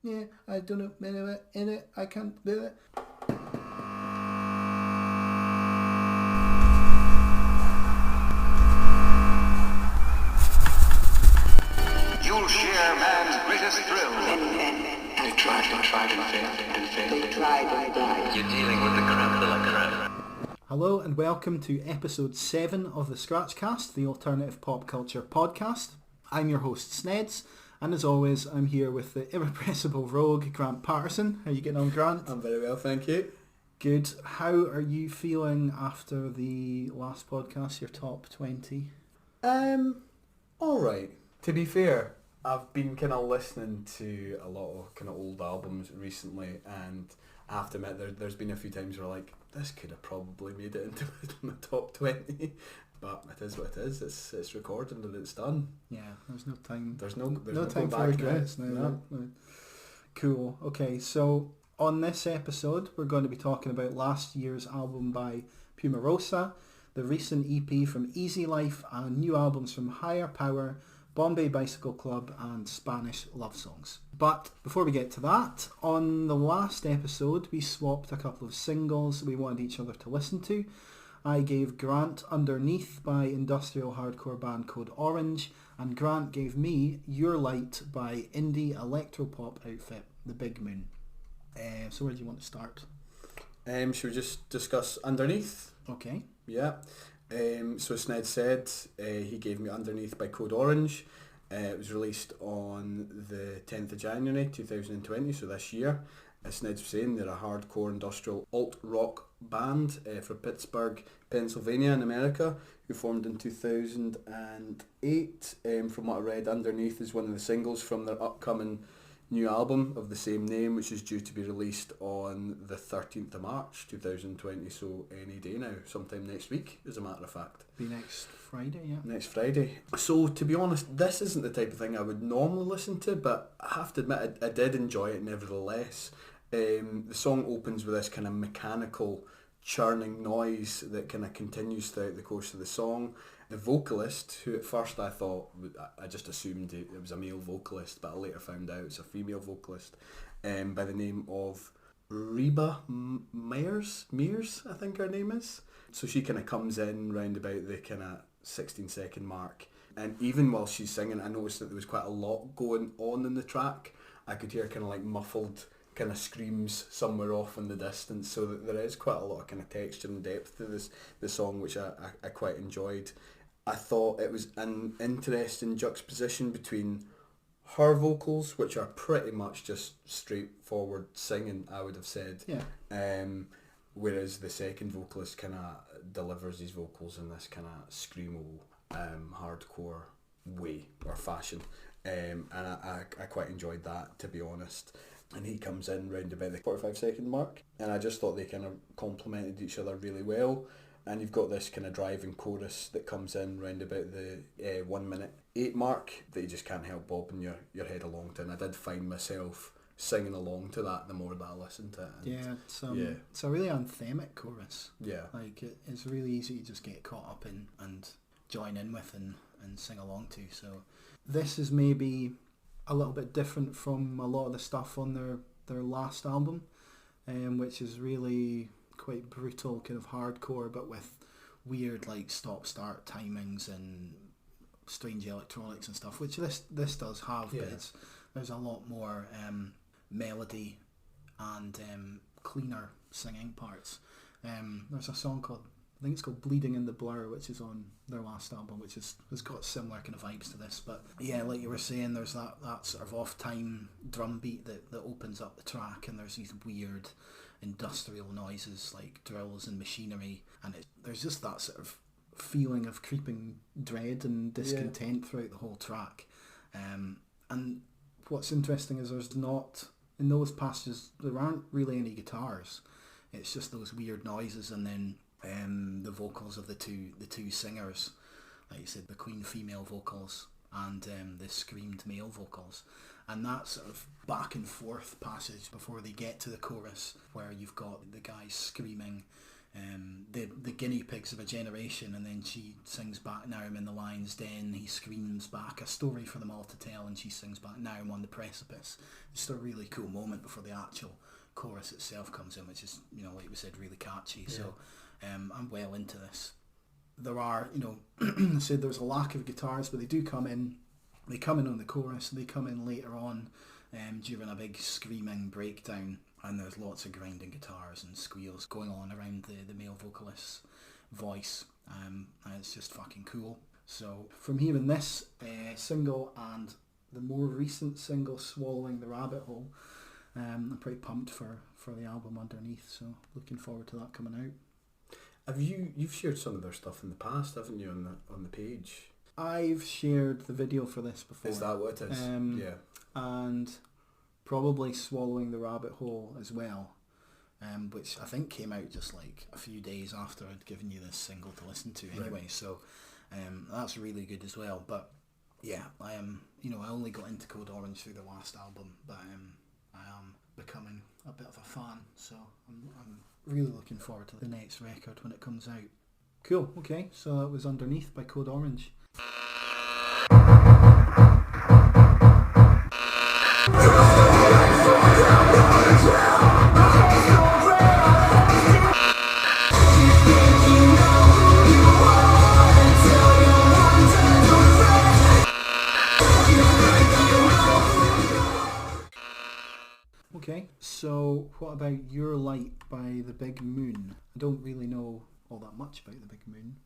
Yeah, I don't know, in it, I can't do it. You'll share man's greatest thrill. They tried and failed. They tried and died. You're dealing with the creme de la creme. Hello and welcome to episode 7 of the Scratchcast, the alternative pop culture podcast. I'm your host Sneds, and as always I'm here with the irrepressible rogue Grant Patterson. How are you getting on, Grant? I'm very well, thank you. Good. How are you feeling after the last podcast, your top 20? Alright. To be fair, I've been kind of listening to a lot of kind of old albums recently, and I have to admit there's been a few times where like, this could have probably made it into my top 20, but it is what it is. It's recorded and it's done. Yeah, there's no time. There's no time for regrets now. No. Cool. Okay, so on this episode we're going to be talking about last year's album by Pumarosa, the recent EP from Easy Life, and new albums from Higher Power, Bombay Bicycle Club and Spanish Love Songs. But before we get to that, on the last episode we swapped a couple of singles we wanted each other to listen to. I gave Grant Underneath by industrial hardcore band Code Orange, and Grant gave me Your Light by indie electropop outfit The Big Moon. So where do you want to start? Should we just discuss Underneath? Okay. Yeah. So as Ned said, he gave me Underneath by Code Orange. It was released on the 10th of January 2020, so this year. As Ned was saying, they're a hardcore industrial alt-rock band from Pittsburgh, Pennsylvania in America, who formed in 2008. From what I read, Underneath is one of the singles from their upcoming new album of the same name, which is due to be released on the 13th of March 2020, so any day now, sometime next week as a matter of fact. Be next Friday, yeah. Next Friday. So to be honest, this isn't the type of thing I would normally listen to, but I have to admit I did enjoy it nevertheless. The song opens with this kind of mechanical churning noise that kind of continues throughout the course of the song. The vocalist, who at first I thought, I just assumed it was a male vocalist, but I later found out it's a female vocalist, by the name of Reba Mears, I think her name is. So she kind of comes in round about the kind of 16-second mark, and even while she's singing, I noticed that there was quite a lot going on in the track. I could hear kind of like muffled kind of screams somewhere off in the distance, so that there is quite a lot of kind of texture and depth to the song, which I quite enjoyed. I thought it was an interesting juxtaposition between her vocals, which are pretty much just straightforward singing, I would have said. Yeah. Whereas the second vocalist kind of delivers these vocals in this kind of screamo, hardcore way or fashion. And I quite enjoyed that, to be honest. And he comes in round about the 45-second mark, and I just thought they kind of complemented each other really well. And you've got this kind of driving chorus that comes in round about the 1:08 mark that you just can't help bobbing your head along to. And I did find myself singing along to that the more that I listened to it. And It's a really anthemic chorus. Yeah. Like it's really easy to just get caught up in and join in with and sing along to. So this is maybe a little bit different from a lot of the stuff on their last album, which is really quite brutal kind of hardcore, but with weird like stop-start timings and strange electronics and stuff, which this does have. Yeah. But there's a lot more melody and cleaner singing parts. There's a song called, I think it's called Bleeding in the Blur, which is on their last album, which has got similar kind of vibes to this. But yeah, like you were saying, there's that sort of off-time drum beat that opens up the track, and there's these weird industrial noises like drills and machinery, and there's just that sort of feeling of creeping dread and discontent throughout the whole track. And what's interesting is there's not, in those passages, there aren't really any guitars. It's just those weird noises, and then the vocals of the two singers, like you said, the queen female vocals and the screamed male vocals, and that sort of back and forth passage before they get to the chorus, where you've got the guys screaming the guinea pigs of a generation, and then she sings back, now I'm in the lion's den. He screams back, a story for them all to tell, and she sings back, now I'm on the precipice. Just a really cool moment before the actual chorus itself comes in, which is, like we said, really catchy. Yeah. So I'm well into this. There are, I said there's a lack of guitars, but they do come in. They come in on the chorus, they come in later on during a big screaming breakdown, and there's lots of grinding guitars and squeals going on around the male vocalist's voice, and it's just fucking cool. So from hearing this single and the more recent single, Swallowing the Rabbit Hole, I'm pretty pumped for the album underneath, so looking forward to that coming out. You've shared some of their stuff in the past, haven't you, on the page? I've shared the video for this before. Is that what it is? Yeah. And probably Swallowing the Rabbit Hole as well, which I think came out just like a few days after I'd given you this single to listen to anyway. Right. So that's really good as well. But yeah, I am. I only got into Code Orange through the last album, but I am becoming a bit of a fan. So I'm really looking forward to the next record when it comes out. Cool. Okay, so that was Underneath by Code Orange. Okay, so what about Your Light by The Big Moon? I don't really know all that much about The Big Moon.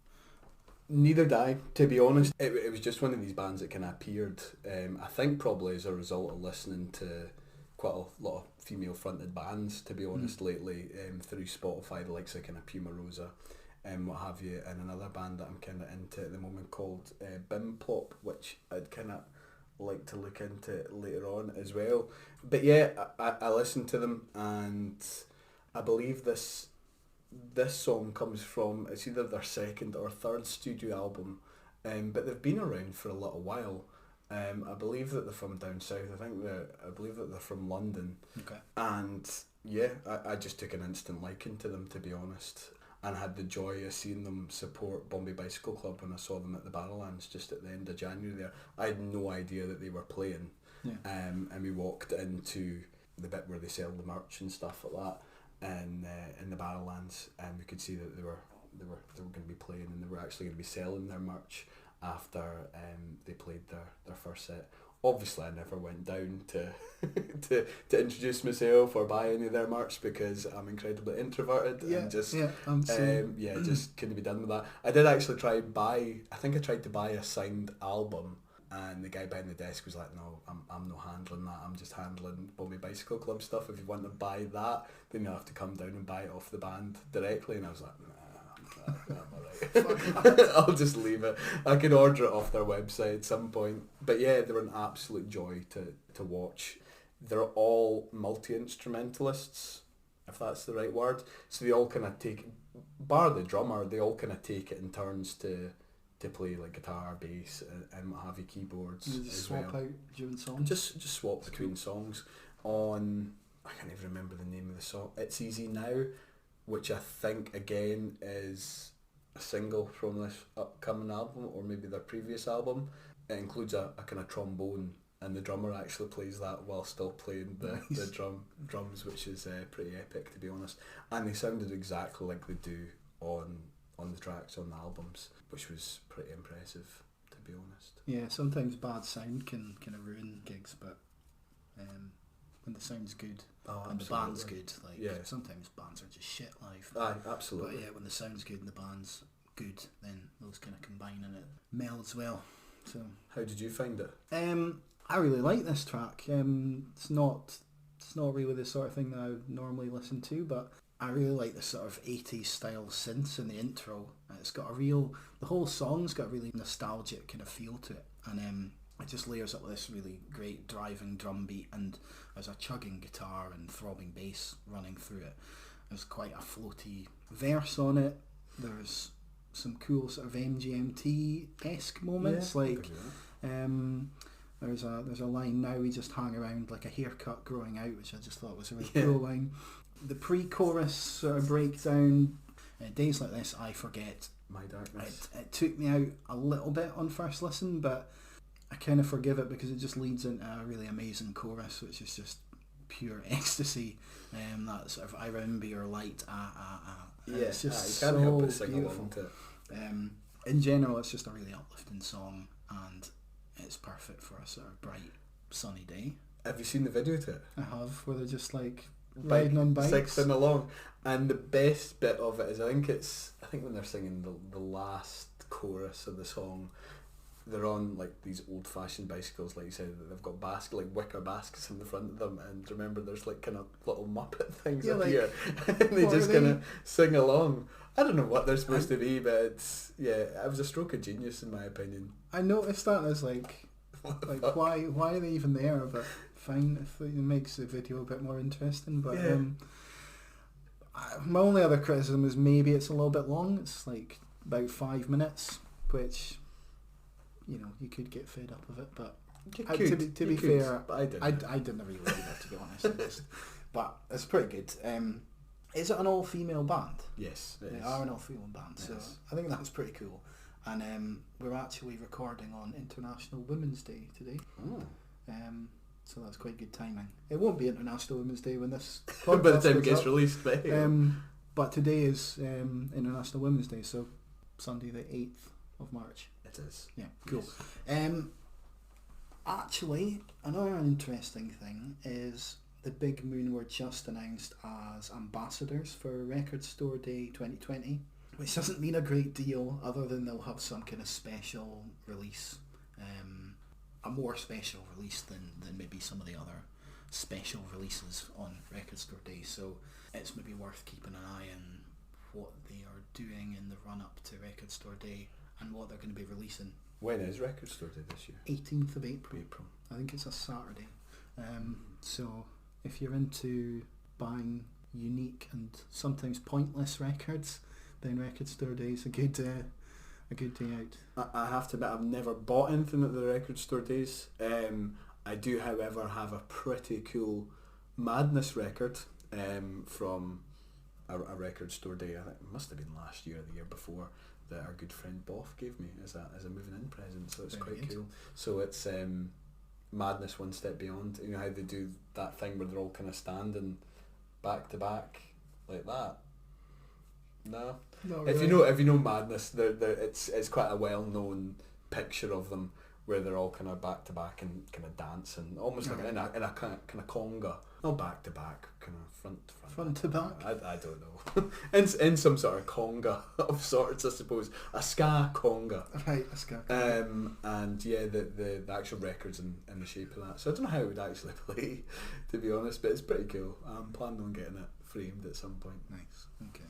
Neither did I, to be honest. It was just one of these bands that kind of appeared, I think probably as a result of listening to quite a lot of female-fronted bands, to be honest, lately, through Spotify, the likes of kind of Pumarosa and what have you, and another band that I'm kind of into at the moment called Bim Plop, which I'd kind of like to look into later on as well. But yeah, I listened to them, and I believe this song comes from, it's either their second or third studio album, but they've been around for a little while. I believe that they're from down south. I believe that they're from London. Okay. And yeah, I just took an instant liking to them, to be honest, and had the joy of seeing them support Bombay Bicycle Club when I saw them at the Barrowlands just at the end of January there. I had no idea that they were playing. Yeah. And we walked into the bit where they sell the merch and stuff like that, and in the Barrowlands, and we could see that they were going to be playing, and they were actually going to be selling their merch after they played their first set. Obviously, I never went down to to introduce myself or buy any of their merch because I'm incredibly introverted and just just couldn't be done with that. I did actually try to buy a signed album, and the guy behind the desk was like, "No, I'm not handling that. I'm just handling Bombay Bicycle Club stuff. If you want to buy that, then you'll have to come down and buy it off the band directly." And I was like, "Nah, I'm alright. I'll just leave it. I can order it off their website at some point." But yeah, they were an absolute joy to watch. They're all multi-instrumentalists, if that's the right word. So they all kind of take, bar the drummer, they all kind of take it in turns to play like guitar, bass, and what have you, keyboards. You just swap out during songs? Just swap between songs. On, I can't even remember the name of the song. It's Easy Now, which I think again is a single from this upcoming album, or maybe their previous album. It includes a kind of trombone, and the drummer actually plays that while still playing the drums, which is pretty epic, to be honest. And they sounded exactly like they do on the tracks on the albums, which was pretty impressive, to be honest. Yeah, sometimes bad sound can kind of ruin gigs, but when the sound's good and the band's good, sometimes bands are just shit live. Aye, absolutely. But yeah, when the sound's good and the band's good, then those kind of combine and it melds well. So how did you find it? I really like this track. It's not really the sort of thing that I would normally listen to, but I really like the sort of 80s style synths in the intro. It's got the whole song's got a really nostalgic kind of feel to it, and it just layers up with this really great driving drum beat, and there's a chugging guitar and throbbing bass running through it. There's quite a floaty verse on it. There's some cool sort of MGMT-esque moments, there's a line, "Now we just hang around like a haircut growing out," which I just thought was a really cool line. The pre-chorus sort of breakdown Days Like This, I Forget. My Darkness. It took me out a little bit on first listen, but I kind of forgive it because it just leads into a really amazing chorus, which is just pure ecstasy. That sort of I Remember Your Light, Yeah, it's just you can't help but so sing beautiful. along to it. In general, it's just a really uplifting song, and it's perfect for a sort of bright, sunny day. Have you seen the video to it? I have, where they're just like riding on bikes. Sixing along. And the best bit of it is, I think when they're singing the last chorus of the song, they're on like these old-fashioned bicycles, like you said. They've got like wicker baskets in the front of them, and remember there's like kind of little Muppet things up here, and they just kind of sing along. I don't know what they're supposed to be, but it was a stroke of genius in my opinion. I noticed that as like why are they even there? But fine, if it makes the video a bit more interesting. But my only other criticism is maybe it's a little bit long. It's like about 5 minutes, which you could get fed up of it. But to be fair, but I didn't really like it, to be honest. But it's pretty good. Is it an all-female band? Yes, it They is. are an all-female band, so Yes. I think that's pretty cool. And we're actually recording on International Women's Day today. Oh. So that's quite good timing. It won't be International Women's Day when this By the podcast time it goes gets up. released, But today is International Women's Day, so Sunday the 8th of March. it is. Yeah, cool. Yes. Actually, another interesting thing is the Big Moon were just announced as ambassadors for Record Store Day 2020, which doesn't mean a great deal other than they'll have some kind of special release, a more special release than maybe some of the other special releases on Record Store Day. So it's maybe worth keeping an eye on what they are doing in the run-up to Record Store Day and what they're going to be releasing. When is Record Store Day this year? 18th of April. April. I think it's a Saturday. So if you're into buying unique and sometimes pointless records, then Record Store Day is a good day out. I have to admit, I've never bought anything at the Record Store Days. I do, however, have a pretty cool Madness record from a Record Store Day. I think it must have been last year or the year before, that our good friend Boff gave me as a moving in present, so it's Very quite good. cool. So it's Madness One Step Beyond. You know how they do that thing where they're all kind of standing back to back like that? No. Not If really. you know Madness, it's quite a well known picture of them where they're all kind of back to back and kind of dancing, almost like in a kind of conga, not back to back, kind of front to back. I don't know, in some sort of conga of sorts, I suppose, a ska conga. Right, let's go. And yeah, the actual record's in the shape of that. So I don't know how it would actually play, to be honest, but it's pretty cool. I'm planning on getting it framed at some point. Nice. Okay.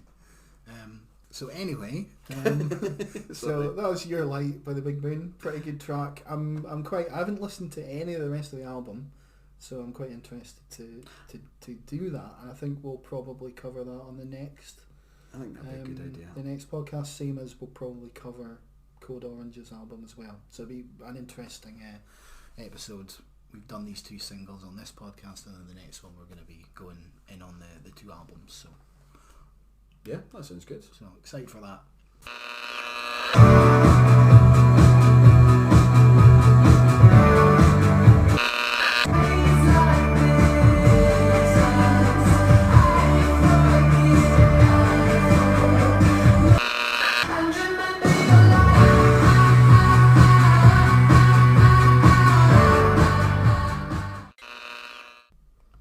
So anyway, so Sorry. that was Your Light by the Big Moon. Pretty good track. I haven't listened to any of the rest of the album, so I'm quite interested to do that. And I think we'll probably cover that on the next. I think that'd be a good idea. The next podcast, same as we'll probably cover Code Orange's album as well. So it'll be an interesting episode. We've done these 2 singles on this podcast, and then the next one we're going to be going in on the 2 albums. So Yeah, that sounds good. excited for that.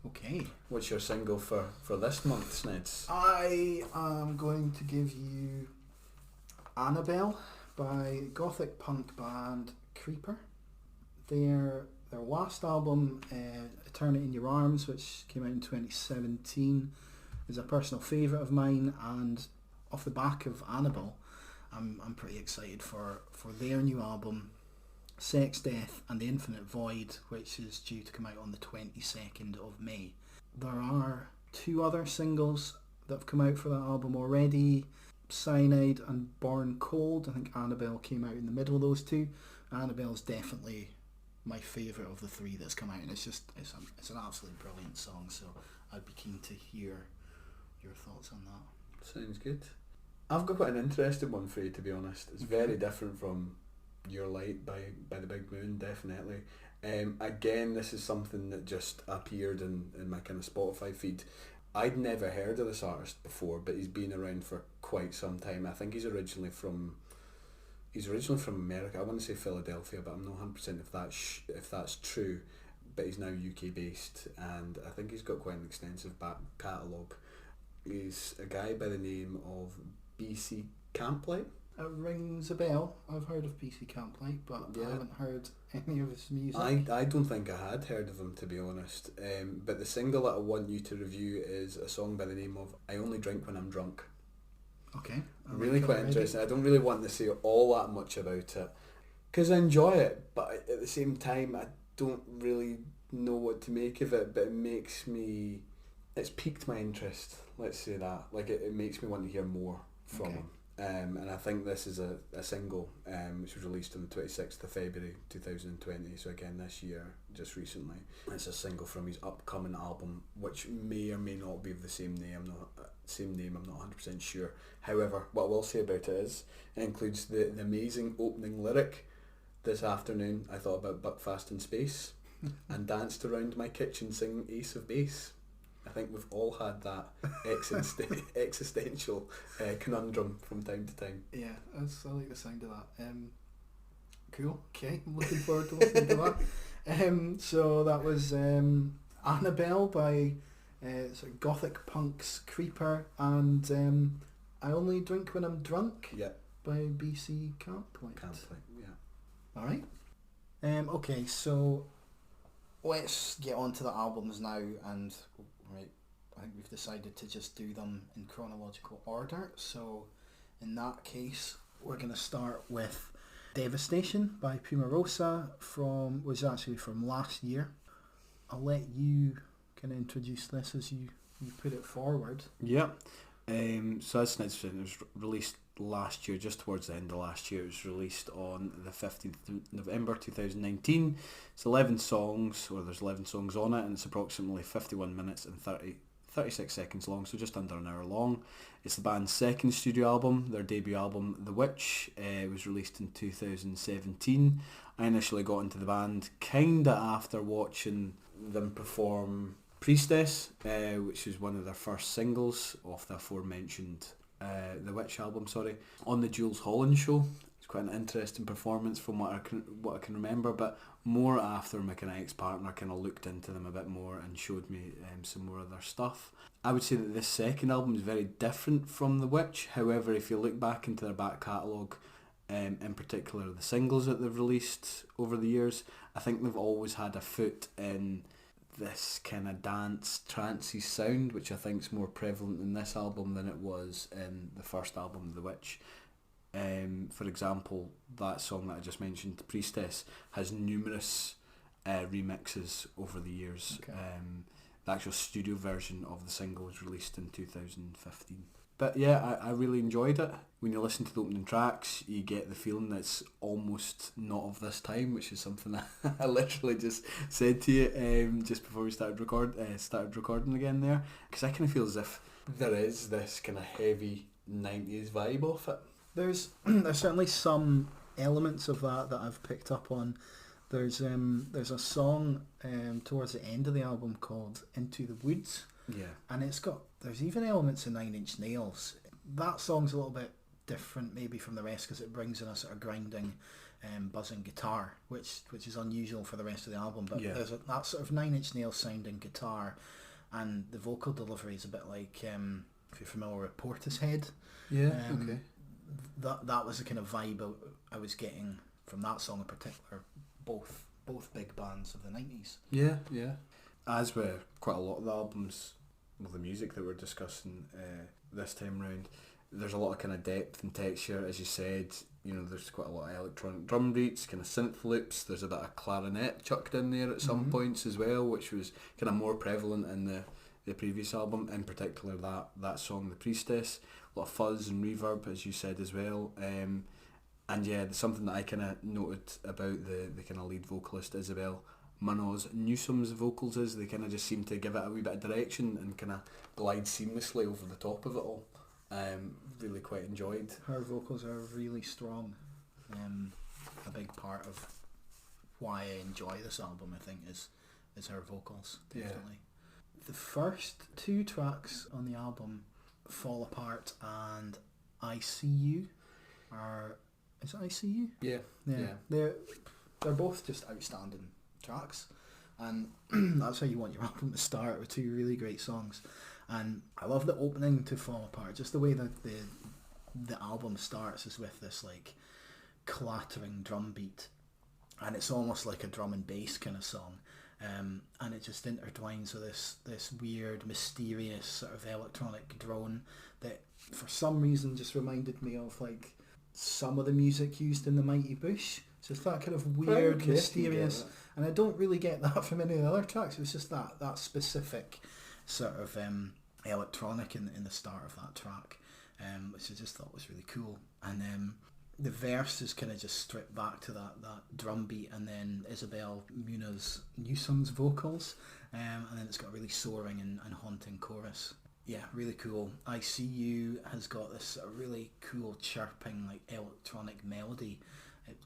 Okay. What's your single for this month, Sneds? I am going to give you Annabelle by gothic punk band Creeper. Their last album, Eternity in Your Arms, which came out in 2017, is a personal favourite of mine, and off the back of Annabelle, I'm pretty excited for their new album, Sex, Death and the Infinite Void, which is due to come out on the 22nd of May. There are 2 other singles that have come out for that album already, Cyanide and Born Cold. I think Annabelle came out in the middle of those 2. Annabelle's definitely my favourite of the 3 that's come out, and it's an absolutely brilliant song, so I'd be keen to hear your thoughts on that. Sounds good. I've got quite an interesting one for you, to be honest. It's very different from Your Light by the Big Moon, definitely. Again, this is something that just appeared in my kind of Spotify feed. I'd never heard of this artist before, but he's been around for quite some time. I think he's originally from America. I want to say Philadelphia, but I'm not 100% if that's true. But he's now UK based, and I think he's got quite an extensive back catalogue. He's a guy by the name of BC Camplight. It rings a bell. I've heard of BC Camplight, but I haven't heard any of his music. I don't think I had heard of him, to be honest. But the single that I want you to review is a song by the name of I Only Drink When I'm Drunk. Okay. Really quite interesting. I don't really want to say all that much about it, because I enjoy it, but at the same time I don't really know what to make of it, but it's piqued my interest, let's say that. Like it makes me want to hear more from him. And I think this is a single which was released on the 26th of February 2020, so again this year, just recently. It's a single from his upcoming album, which may or may not be of the same name. I'm not 100% sure. However, what I will say about it is it includes the amazing opening lyric. This afternoon I thought about Buckfast in space and danced around my kitchen singing Ace of Base. I think we've all had that existential conundrum from time to time. Yeah, I like the sound of that. Cool. Okay, I'm looking forward to listening to that. So that was Annabelle by sort of gothic punks Creeper, and I Only Drink When I'm Drunk by BC Camplight. All right. Okay, so let's get on to the albums now, and I think we've decided to just do them in chronological order. So in that case, we're going to start with Devastation by Pumarosa, was actually from last year. I'll let you kind of introduce this as you put it forward. Yeah. So as Snid said, it was released last year, just towards the end of last year. It was released on the 15th of November 2019. It's 11 songs, or there's 11 songs on it, and it's approximately 51 minutes and 36 seconds long, so just under an hour long. It's the band's second studio album. Their debut album, The Witch, was released in 2017. I initially got into the band kinda after watching them perform Priestess, which is one of their first singles off the aforementioned The Witch album, on the Jules Holland show. It's quite an interesting performance from what I can remember, but more after my kind of ex-partner kind of looked into them a bit more and showed me some more of their stuff. I would say that this second album is very different from The Witch. However, if you look back into their back catalogue, in particular the singles that they've released over the years, I think they've always had a foot in this kind of dance, trancey sound, which I think is more prevalent in this album than it was in the first album, The Witch. For example, that song that I just mentioned, Priestess, has numerous remixes over the years. Okay. The actual studio version of the single was released in 2015. But yeah, I really enjoyed it. When you listen to the opening tracks, you get the feeling that it's almost not of this time, which is something that I literally just said to you just before we started recording again there. Because I kind of feel as if there is this kind of heavy 90s vibe off it. There's certainly some elements of that I've picked up on. There's a song towards the end of the album called Into the Woods. Yeah. And there's even elements of Nine Inch Nails. That song's a little bit different maybe from the rest because it brings in a sort of grinding, buzzing guitar, which is unusual for the rest of the album. But there's that sort of Nine Inch Nails sounding guitar, and the vocal delivery is a bit like, if you're familiar with Portishead. Yeah, okay. That was the kind of vibe I was getting from that song in particular. Both big bands of the 90s. Yeah, yeah. As with quite a lot of the albums, well, the music that we're discussing this time round, there's a lot of kind of depth and texture, as you said. You know, there's quite a lot of electronic drum beats, kind of synth loops. There's a bit of clarinet chucked in there at some points as well, which was kind of more prevalent in the previous album, in particular that song, The Priestess. A lot of fuzz and reverb, as you said as well. And yeah, something that I kind of noted about the kind of lead vocalist, Isabel Munoz Newsom's vocals is they kind of just seem to give it a wee bit of direction and kind of glide seamlessly over the top of it all. really quite enjoyed. Her vocals are really strong. A big part of why I enjoy this album, I think, is her vocals, definitely. Yeah. The first two tracks on the album, Fall Apart and I See You, is it I See You? Yeah. They're both just outstanding tracks, and that's how you want your album to start, with two really great songs. And I love the opening to Fall Apart, just the way that the album starts is with this like clattering drum beat, and it's almost like a drum and bass kind of song, and it just intertwines with this weird, mysterious sort of electronic drone that for some reason just reminded me of like some of the music used in The Mighty Bush. So it's that kind of weird, mysterious, and I don't really get that from any of the other tracks. It was just that specific sort of electronic in the start of that track, which I just thought was really cool. And the verse is kind of just stripped back to that drum beat, and then Isabel Munoz Newsom's vocals, and then it's got a really soaring and haunting chorus. Yeah, really cool. I See You has got this really cool chirping like electronic melody. It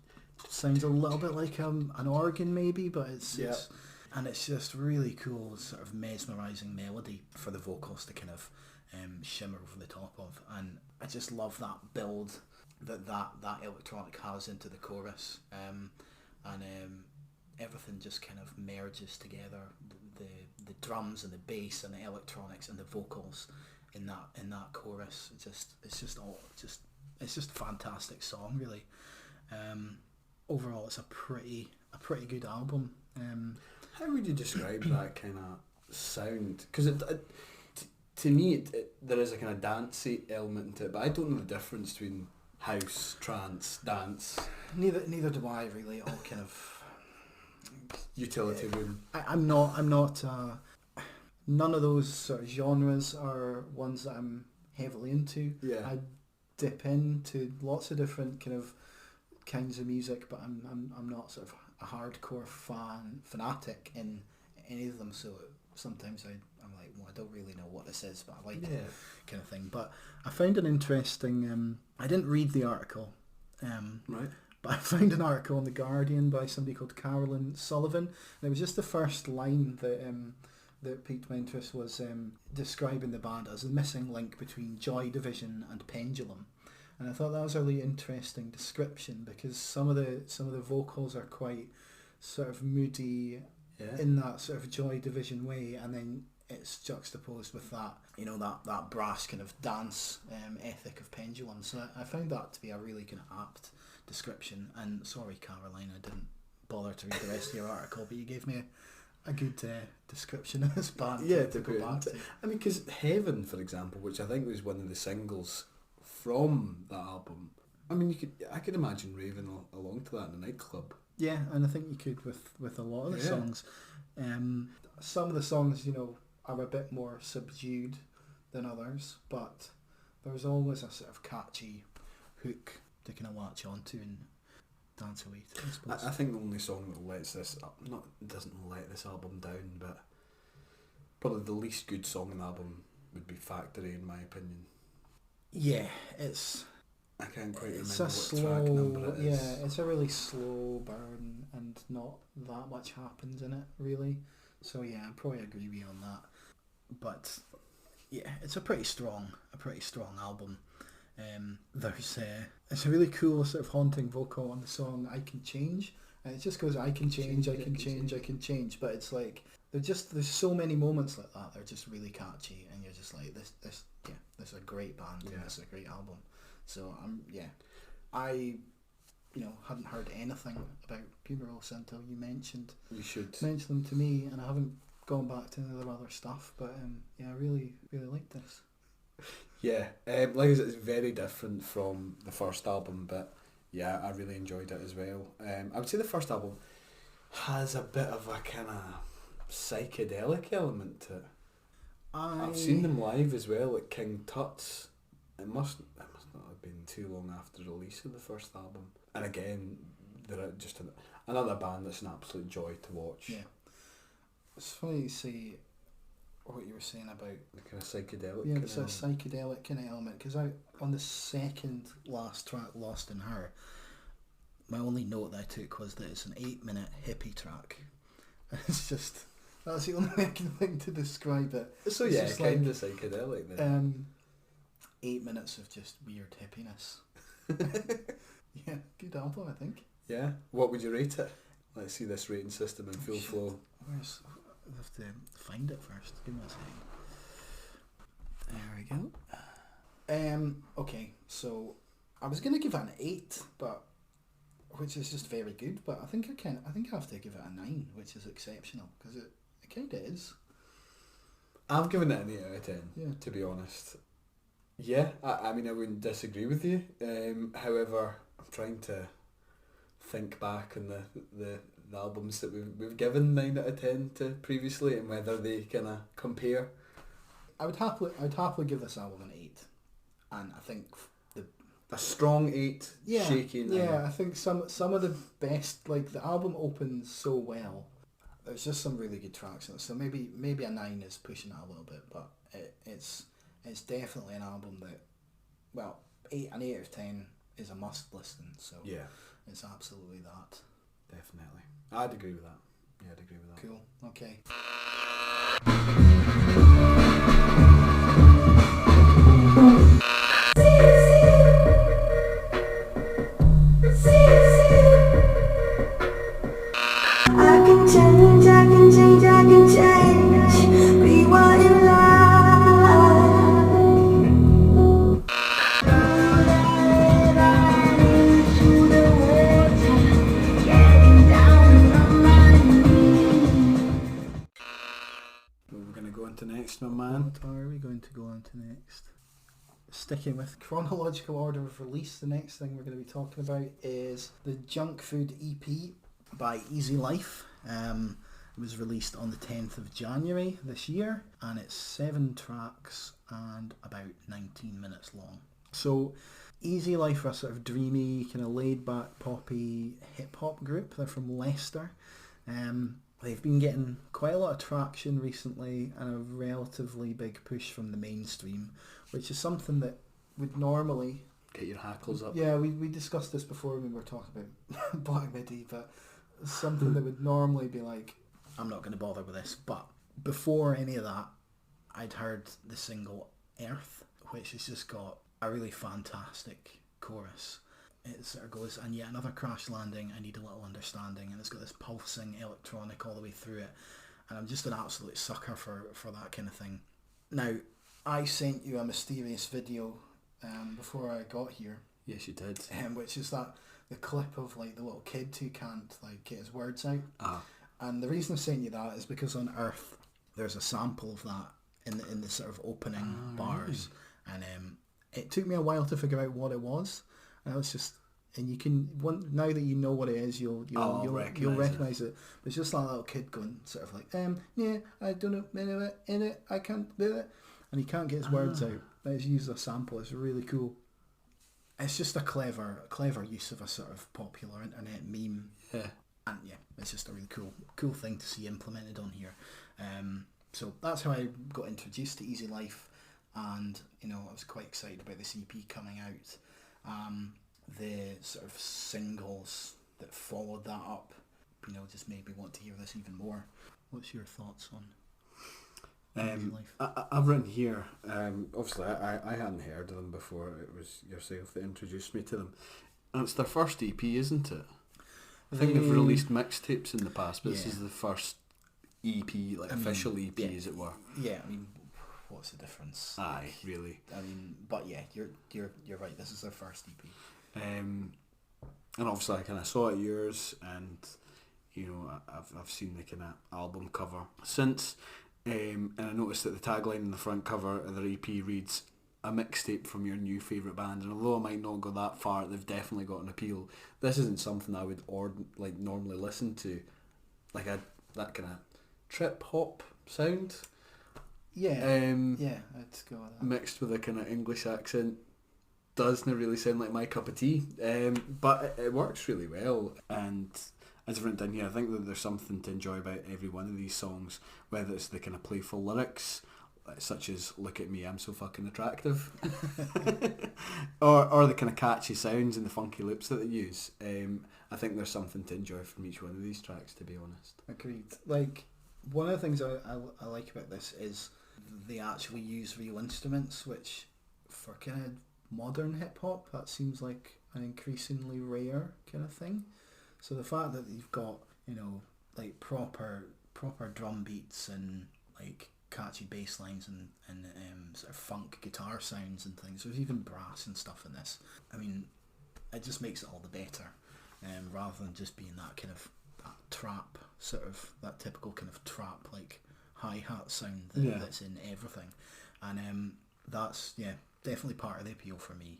sounds a little bit like an organ maybe, but it's just really cool, sort of mesmerising melody for the vocals to kind of shimmer over the top of. And I just love that build that electronic has into the chorus, and everything just kind of merges together. The drums and the bass and the electronics and the vocals in that chorus. It's just a fantastic song, really. Overall, it's a pretty good album. How would you describe that kind of sound? Because to me, there is a kind of dancey element to it, but I don't know the difference between house, trance, dance. Neither do I really. All kind of utility room. I'm not. None of those sort of genres are ones that I'm heavily into. Yeah. I dip into lots of different kinds of music, but I'm not sort of a hardcore fanatic in any of them. So sometimes I'm like, well, I don't really know what this is, but I like it, kind of thing. But I found an interesting. I didn't read the article. Right. But I found an article in The Guardian by somebody called Carolyn Sullivan, and it was just the first line that piqued my interest, was describing the band as the missing link between Joy Division and Pendulum. And I thought that was a really interesting description, because some of the vocals are quite sort of moody in that sort of Joy Division way, and then it's juxtaposed with that, that brass kind of dance ethic of Pendulum. So I found that to be a really kind of apt description. And sorry, Caroline, I didn't bother to read the rest of your article, but you gave me a good description of this band to go back to. I mean, because Heaven, for example, which I think was one of the singles from that album, I mean, I could imagine raving along to that in a nightclub. Yeah, and I think you could with a lot of the songs. Some of the songs, are a bit more subdued than others, but there's always a sort of catchy hook to kind of latch onto and dance away to, I suppose. I think the only song that doesn't let this album down, but probably the least good song in the album would be Factory, in my opinion. Yeah, it's... I can't quite remember what track number it is. Yeah, it's a really slow burn, and not that much happens in it, really. So yeah, I probably agree with you on that. But yeah, it's a pretty strong album. It's a really cool sort of haunting vocal on the song I Can Change, and it just goes, I can change, I can change, I can change. But it's like there's so many moments like that. They're just really catchy, and you're just like, this is a great band, and this is a great album. So I hadn't heard anything about Pumarosa until you mentioned them to me, and I haven't gone back to any of their other stuff. But I really liked this. Yeah, like I said, it's very different from the first album, but yeah, I really enjoyed it as well. I would say the first album has a bit of a kind of psychedelic element to it. I've seen them live as well at King Tut's. It must not have been too long after the release of the first album. And again, they're just another band that's an absolute joy to watch. Yeah. It's funny you say what you were saying about the kind of psychedelic. the sort of psychedelic kind of element. Because on the second last track, Lost in Her, my only note that I took was that it's an 8-minute hippie track. It's just, that's the only thing I can think to describe it. So it's yeah, just kind of psychedelic then. 8 minutes of just weird hippiness. Yeah, good album, I think. Yeah. What would you rate it? Let's see this rating system in full flow. I have to find it first. Give me a second. There we go. Okay, so I was gonna give it an 8, but which is just very good. But I think I have to give it a 9, which is exceptional because it kind of is. I've given it an 8 out of 10. Yeah. To be honest. Yeah, I mean I wouldn't disagree with you. However, I'm trying to think back on the albums that we've given 9 out of 10 to previously and whether they kind of compare. I'd happily give this album an 8, and I think A strong 8, yeah, shaky 9. Yeah, I think some of the best, like the album opens so well. There's just some really good tracks in it, so maybe a 9 is pushing it a little bit, but it's definitely an album that, well, an 8 out of 10 is a must listen. So yeah, it's absolutely that. definitely. I'd agree with that. Yeah, I'd agree with that. Cool. Okay. I can change, I can change, I can change. Be what you We're going to go on to next, my man. What are we going to go on to next? Sticking with chronological order of release, the next thing we're going to be talking about is the Junk Food EP by Easy Life. It was released on the 10th of January this year, and it's 7 tracks and about 19 minutes long. So Easy Life are a sort of dreamy, kind of laid back poppy hip hop group. They're from Leicester. They've been getting quite a lot of traction recently and a relatively big push from the mainstream, which is something that would normally... Get your hackles up. Yeah, we discussed this before when we were talking about Black Midi, but something that would normally be like, I'm not going to bother with this. But before any of that, I'd heard the single Earth, which has just got a really fantastic chorus. It sort of goes, and yet another crash landing, I need a little understanding, and it's got this pulsing electronic all the way through it, and I'm just an absolute sucker for that kind of thing. Now, I sent you a mysterious video before I got here. Yes, you did. Which is the clip of like the little kid who can't like get his words out. Ah. And the reason I sent you that is because on Earth there's a sample of that in the sort of opening bars, really? And it took me a while to figure out what it was. And I was just, and you can now that you know what it is, you'll recognise it. But it's just that little kid going sort of like, yeah, I don't know in it, I can't do it, and he can't get his words out. Let's use a sample. It's really cool. It's just a clever use of a sort of popular internet meme. Yeah. And yeah, it's just a really cool thing to see implemented on here. So that's how I got introduced to Easy Life, and I was quite excited about this EP coming out. The sort of singles that followed that up, just made me want to hear this even more. What's your thoughts on Easy Life? I've written here, obviously I hadn't heard of them before. It was yourself that introduced me to them. And it's their first EP, isn't it? I think they've released mixtapes in the past, but this is the first EP, official EP, as it were. Yeah, what's the difference? Aye, really. But yeah, you're right. This is their first EP. And obviously I kind of saw it yours, and I've seen the kind of album cover since, and I noticed that the tagline in the front cover of their EP reads, "A mixtape from your new favourite band." And although I might not go that far, they've definitely got an appeal. This isn't something I would normally listen to, that kind of trip hop sound. Yeah, yeah, I'd go with that. Mixed with a kind of English accent. Doesn't really sound like my cup of tea, but it works really well, and as I've written down here, I think that there's something to enjoy about every one of these songs, whether it's the kind of playful lyrics, such as "Look at me, I'm so fucking attractive," or the kind of catchy sounds and the funky loops that they use. I think there's something to enjoy from each one of these tracks, to be honest. Agreed. Like, one of the things I like about this is they actually use real instruments, which for kind of modern hip hop, that seems like an increasingly rare kind of thing. So the fact that you've got, you know, like proper drum beats and like catchy bass lines and sort of funk guitar sounds and things. There's even brass and stuff in this. I mean, it just makes it all the better, rather than just being that kind of that trap sort of, that typical kind of trap like hi-hat sound that's in everything. And that's definitely part of the appeal for me.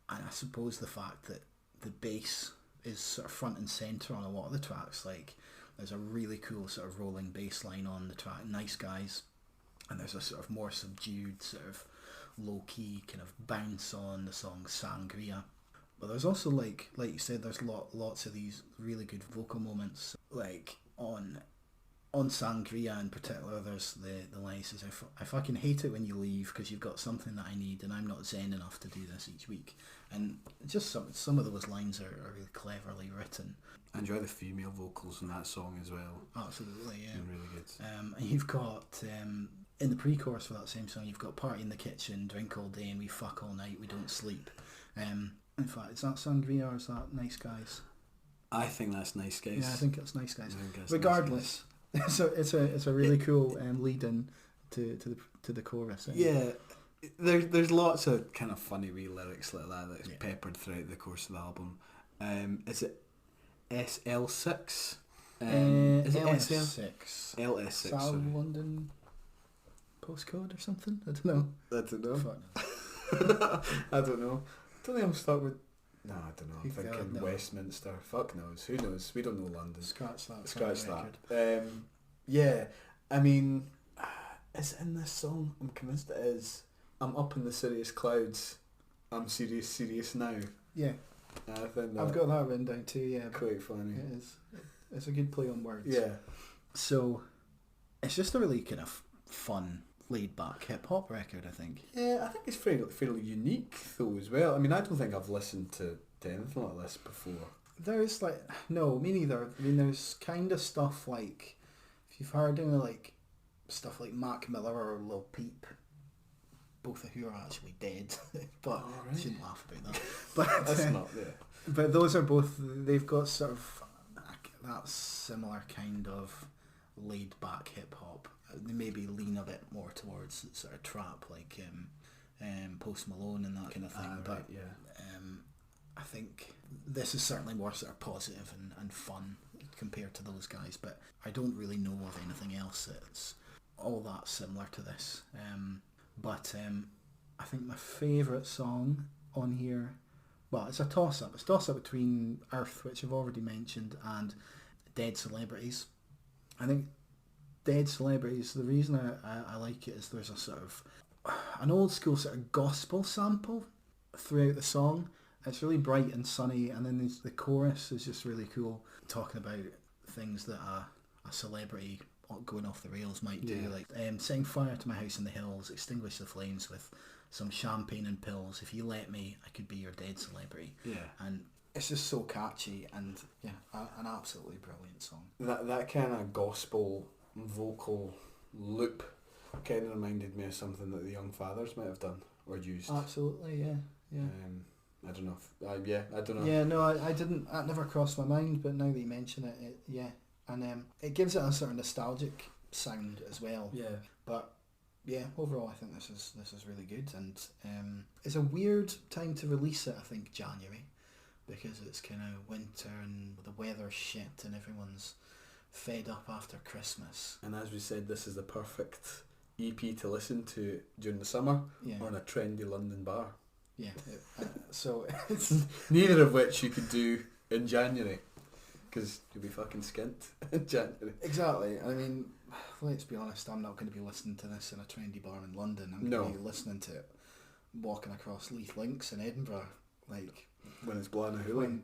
And I suppose the fact that the bass is sort of front and centre on a lot of the tracks. Like, there's a really cool sort of rolling bass line on the track Nice Guys, and there's a sort of more subdued sort of low-key kind of bounce on the song Sangria. But there's also, like you said, there's lots of these really good vocal moments. Like on Sangria in particular, there's the line says, I fucking hate it when you leave because you've got something that I need and I'm not zen enough to do this each week. And just some of those lines are really cleverly written. I enjoy the female vocals in that song as well. Absolutely, yeah. They're really good. And you've got, in the pre-chorus for that same song, you've got party in the kitchen, drink all day and we fuck all night, we don't sleep. In fact, is that Sangria or is that Nice Guys? I think that's Nice Guys. Yeah, I think it's Nice Guys. Regardless. Nice Guys. it's a really cool lead-in to the chorus. Yeah, there's lots of kind of funny wee lyrics like that that's peppered throughout the course of the album. Is it SL6? Is it LS6? LS6. South sorry. London postcode or something? I don't know. I don't know. Fuck no. I don't know. Don't think I'm stuck with. No, I don't know. I'm God, thinking no. Westminster. Fuck knows. Who knows? We don't know London. Scratch that. Scratch record. that. Yeah, I mean, is it in this song? I'm convinced it is. I'm up in the serious clouds. I'm serious now. Yeah. I think I've got that written down too, yeah. Quite funny. It is. It's a good play on words. Yeah. So, it's just a really kind of fun, laid-back hip-hop record, I think. Yeah, I think it's fairly unique though as well. I mean, I don't think I've listened to anything like this before. There's like, no, me neither. I mean, there's kind of stuff like, if you've heard of like, stuff like Mac Miller or Lil Peep, both of who are actually dead, but I shouldn't laugh about that. But That's not, yeah. But those are both, they've got sort of that similar kind of laid-back hip-hop. They maybe lean a bit more towards sort of trap, like Post Malone and that kind of thing. But I think this is certainly more sort of positive and fun compared to those guys. But I don't really know of anything else that's all that similar to this. But I think my favourite song on here, well, it's a toss-up. It's a toss-up between Earth, which I've already mentioned, and Dead Celebrities. I think Dead Celebrities, the reason I like it is there's a sort of an old school sort of gospel sample throughout the song. It's really bright and sunny, and then the chorus is just really cool, talking about things that a celebrity going off the rails might do, like setting fire to my house in the hills, extinguish the flames with some champagne and pills. If you let me, I could be your dead celebrity. Yeah, and it's just so catchy and an absolutely brilliant song. That kind of gospel vocal loop kind of reminded me of something that the Young Fathers might have done or used. Absolutely, yeah. I don't know. I don't know. Yeah, no, I didn't. That never crossed my mind, but now that you mention it, and it gives it a sort of nostalgic sound as well. Yeah, but yeah, overall, I think this is really good, and it's a weird time to release it. I think January, because it's kind of winter and the weather's shit, and everyone's fed up after Christmas. And as we said, this is the perfect EP to listen to during the summer or in a trendy London bar. Yeah, so it's neither of which you could do in January, because you'll be fucking skint in January. Exactly. I mean, let's be honest, I'm not going to be listening to this in a trendy bar in London. I'm going to be listening to it walking across Leith Links in Edinburgh, like when it's blowing a hoolie.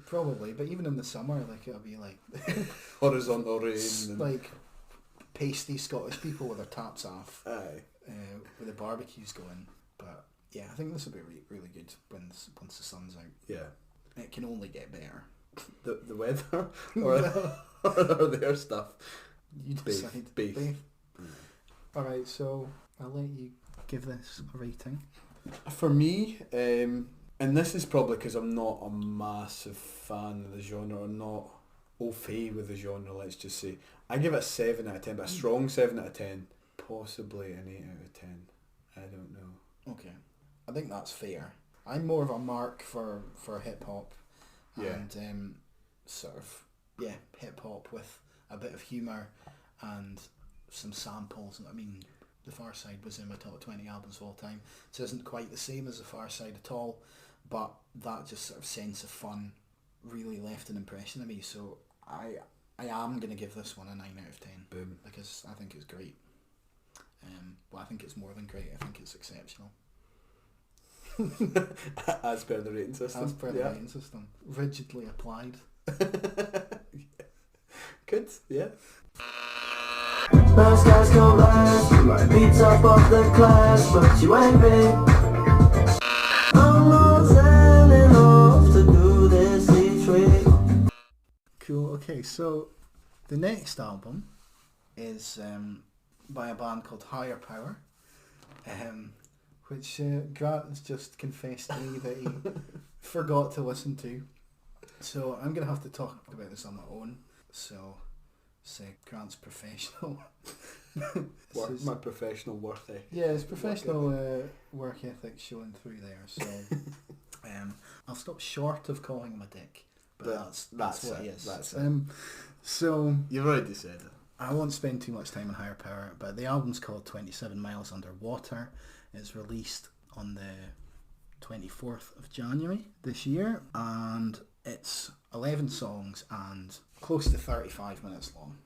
Probably, but even in the summer, like it'll be like Horizontal rain. And... like pasty Scottish people with their taps off, Aye. with the barbecues going. But yeah, I think this will be really good once the sun's out. Yeah. It can only get better. The weather or their stuff. You decide. Bathe. Alright, so I'll let you give this a rating. For me, and this is probably because I'm not a massive fan of the genre, or not au fait with the genre, let's just say. I give it a 7 out of 10, but a strong 7 out of 10. Possibly an 8 out of 10. I don't know. Okay. I think that's fair. I'm more of a mark for hip hop. Yeah. And sort of, hip hop with a bit of humour and some samples. I mean, The Far Side was in my top 20 albums of all time, so it isn't quite the same as The Far Side at all, but that just sort of sense of fun really left an impression on me, so I am going to give this one a 9 out of 10. Boom. Because I think it's great. Well, I think it's more than great, I think it's exceptional. As per the rating system. As per the rating system. Rigidly applied. Good, yeah. Last guys go last, you might be top of the class, but you ain't big. I'm not standing off to do this each week. Cool, okay, so the next album is by a band called Higher Power, which Grant has just confessed to me that he forgot to listen to. So I'm going to have to talk about this on my own. So, say Grant's professional. My professional work ethic. Yeah, his professional work ethic showing through there. So I'll stop short of calling him a dick. But that's what he is. That's it. So You've already said it. I won't spend too much time on Higher Power, but the album's called 27 Miles Underwater. It's released on the 24th of January this year, and it's 11 songs and close to 35 minutes long.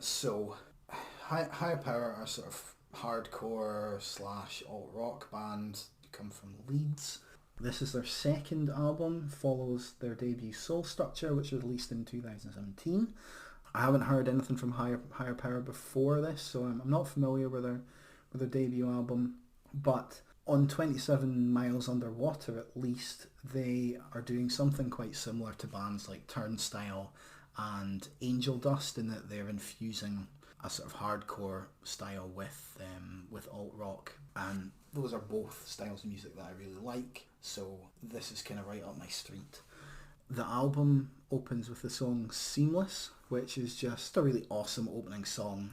So Higher Power are sort of hardcore / alt-rock band who come from Leeds. This is their second album, follows their debut Soul Structure, which was released in 2017. I haven't heard anything from Higher Power before this, so I'm not familiar with their debut album. But on 27 Miles Underwater, at least, they are doing something quite similar to bands like Turnstile and Angel Dust, in that they're infusing a sort of hardcore style with alt rock, and those are both styles of music that I really like. So this is kind of right up my street. The album opens with the song Seamless, which is just a really awesome opening song.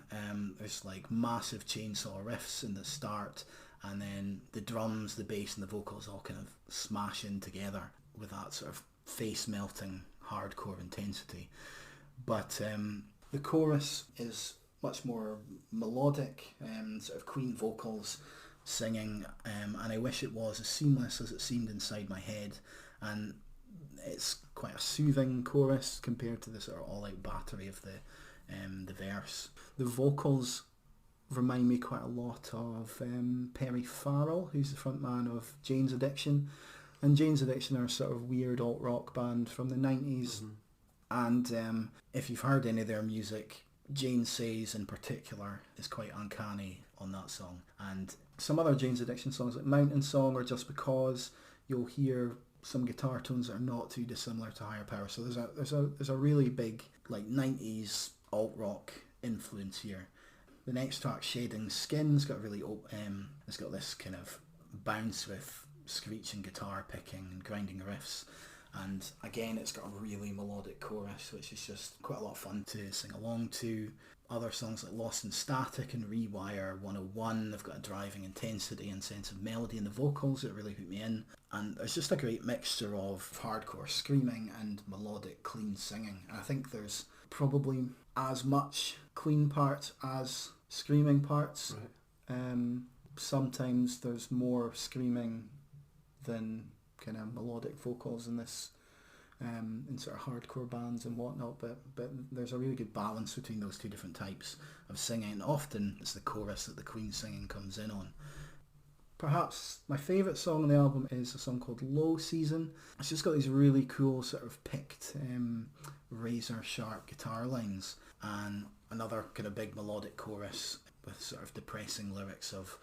There's like massive chainsaw riffs in the start, and then the drums, the bass and the vocals all kind of smash in together with that sort of face-melting hardcore intensity. But the chorus is much more melodic, sort of clean vocals, singing, and I wish it was as seamless as it seemed inside my head. And it's quite a soothing chorus compared to the sort of all-out battery of the verse. The vocals remind me quite a lot of Perry Farrell, who's the frontman of Jane's Addiction. And Jane's Addiction are a sort of weird alt-rock band from the 90s. Mm-hmm. And if you've heard any of their music, Jane Says in particular is quite uncanny on that song. And some other Jane's Addiction songs like Mountain Song or Just Because, you'll hear some guitar tones that are not too dissimilar to Higher Power. So there's a really big like 90s alt-rock influence here. The next track, Shedding Skin's got a really it's got this kind of bounce with screeching guitar picking and grinding riffs, and again it's got a really melodic chorus, which is just quite a lot of fun to sing along to. Other songs like Lost in Static and Rewire 101, they've got a driving intensity and sense of melody in the vocals that really hook me in, and there's just a great mixture of hardcore screaming and melodic clean singing. And I think there's probably as much clean parts as screaming parts. Right. Sometimes there's more screaming than kind of melodic vocals in this, in sort of hardcore bands and whatnot, but there's a really good balance between those two different types of singing, and often it's the chorus that the Queen singing comes in on. Perhaps my favourite song on the album is a song called Low Season. It's just got these really cool sort of picked razor sharp guitar lines and another kind of big melodic chorus with sort of depressing lyrics of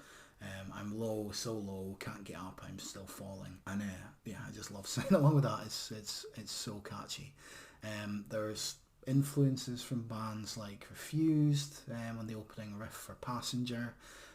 I'm low, so low, can't get up, I'm still falling. And yeah, I just love singing along with that. It's so catchy. There's influences from bands like Refused on the opening riff for Passenger.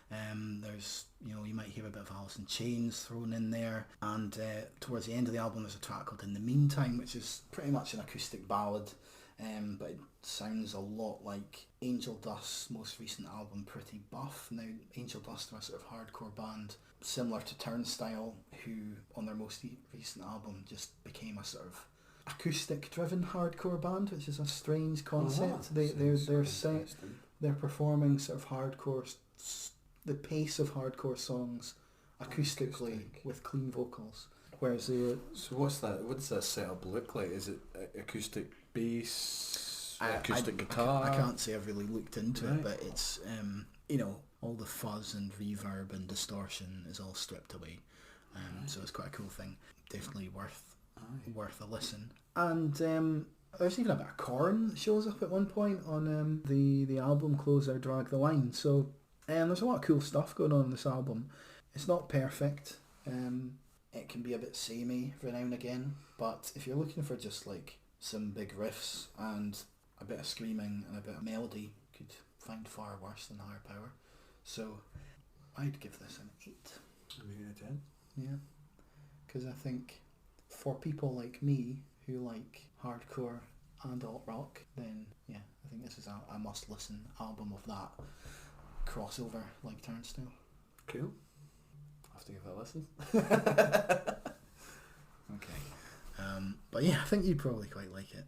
There's, you might hear a bit of Alice in Chains thrown in there, and towards the end of the album there's a track called In the Meantime, which is pretty much an acoustic ballad, but it sounds a lot like Angel Dust's most recent album, Pretty Buff. Now, Angel Dust are a sort of hardcore band similar to Turnstile, who on their most recent album just became a sort of acoustic driven hardcore band, which is a strange concept. They're performing sort of hardcore, the pace of hardcore songs acoustically with clean vocals, whereas So what's that? What does that setup look like? Is it acoustic bass, acoustic guitar? I can't say I've really looked into it, but it's all the fuzz and reverb and distortion is all stripped away, so it's quite a cool thing. Definitely worth a listen. And there's even a bit of Korn that shows up at one point on the album closer, Drag the Line. So there's a lot of cool stuff going on in this album. It's not perfect. It can be a bit samey every now and again, but if you're looking for just like some big riffs and a bit of screaming and a bit of melody, you could find far worse than Higher Power. So I'd give this an 8. Maybe a 10. Yeah, because I think for people like me who like hardcore and alt rock, then yeah, I think this is a must listen album of that crossover like Turnstile. Cool. I'll have to give that a listen. Okay. But yeah, I think you'd probably quite like it.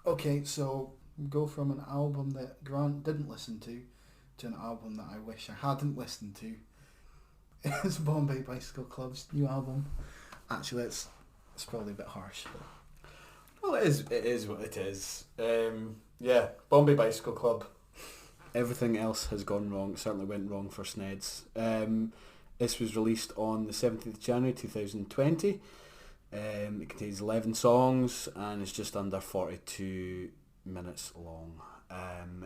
Okay, so go from an album that Grant didn't listen to an album that I wish I hadn't listened to. It's Bombay Bicycle Club's new album. Actually, it's probably a bit harsh, but Well, it is what it is. Yeah, Bombay Bicycle Club. Everything else has gone wrong. It certainly went wrong for Sneds. This was released on the 17th of January 2020. It contains 11 songs and it's just under 42 minutes long.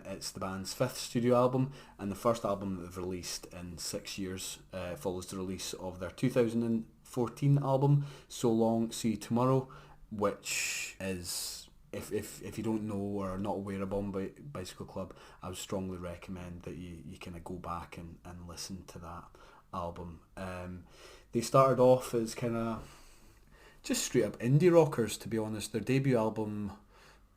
It's the band's 5th studio album and the first album that they've released in 6 years. Follows the release of their 2014 album, So Long, See You Tomorrow, which is, if you don't know or are not aware of Bombay Bicycle Club, I would strongly recommend that you kind of go back and listen to that album. They started off as kind of just straight up indie rockers, to be honest. Their debut album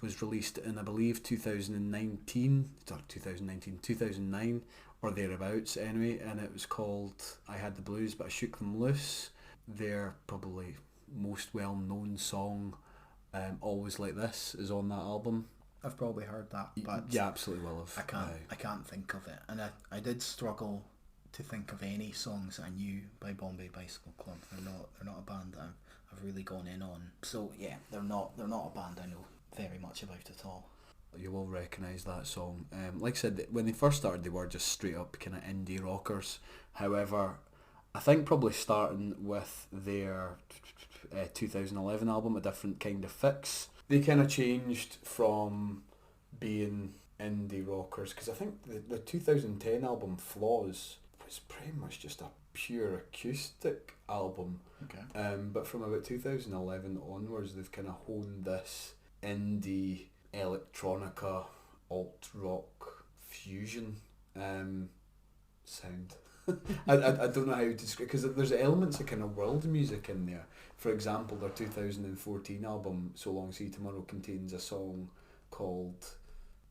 was released in, I believe, 2009 or thereabouts anyway, and it was called I Had the Blues But I Shook Them Loose. Their probably most well known song, Always Like This, is on that album. I've probably heard that, but you absolutely will have. I can't think of it, and I did struggle to think of any songs I knew by Bombay Bicycle Club. They're not a band that I've really gone in on. So yeah, they're not a band I know very much about at all. You will recognise that song. Like I said, when they first started, they were just straight up kind of indie rockers. However, I think probably starting with their 2011 album, A Different Kind of Fix, they kind of changed from being indie rockers, because I think the 2010 album, Flaws, was pretty much just a pure acoustic album. Okay. But from about 2011 onwards, they've kind of honed this indie electronica alt rock fusion sound. I don't know how to describe, because there's elements of kind of world music in there. For example, their 2014 album "So Long See Tomorrow" contains a song called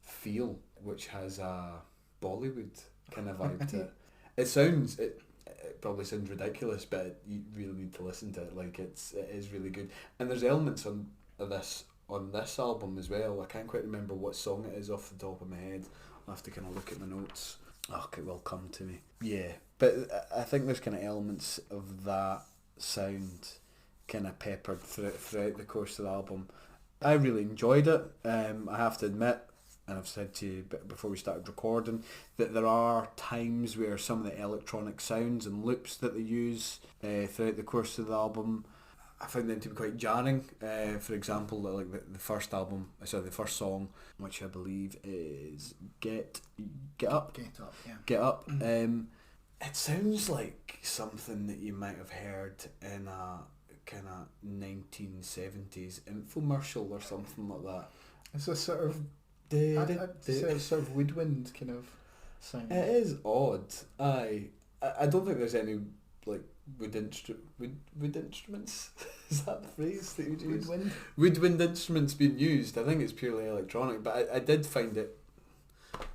"Feel," which has a Bollywood kind of vibe to it. It probably sounds ridiculous, but you really need to listen to it. Like it is really good. And there's elements on this album as well. I can't quite remember what song it is off the top of my head. I'll have to kind of look at my notes. Oh, it will come to me. Yeah, but I think there's kind of elements of that sound kind of peppered throughout the course of the album. I really enjoyed it. I have to admit, and I've said to you before we started recording, that there are times where some of the electronic sounds and loops that they use throughout the course of the album, I found them to be quite jarring. For example, like the first song, which I believe is Get Up. Get Up. It sounds like something that you might have heard in a kind of 1970s infomercial or something like that. It's a sort of sort of woodwind kind of sound. It is odd. I don't think there's any like wood instruments. Is that the phrase that you use? Woodwind instruments being used. I think it's purely electronic, but I did find it.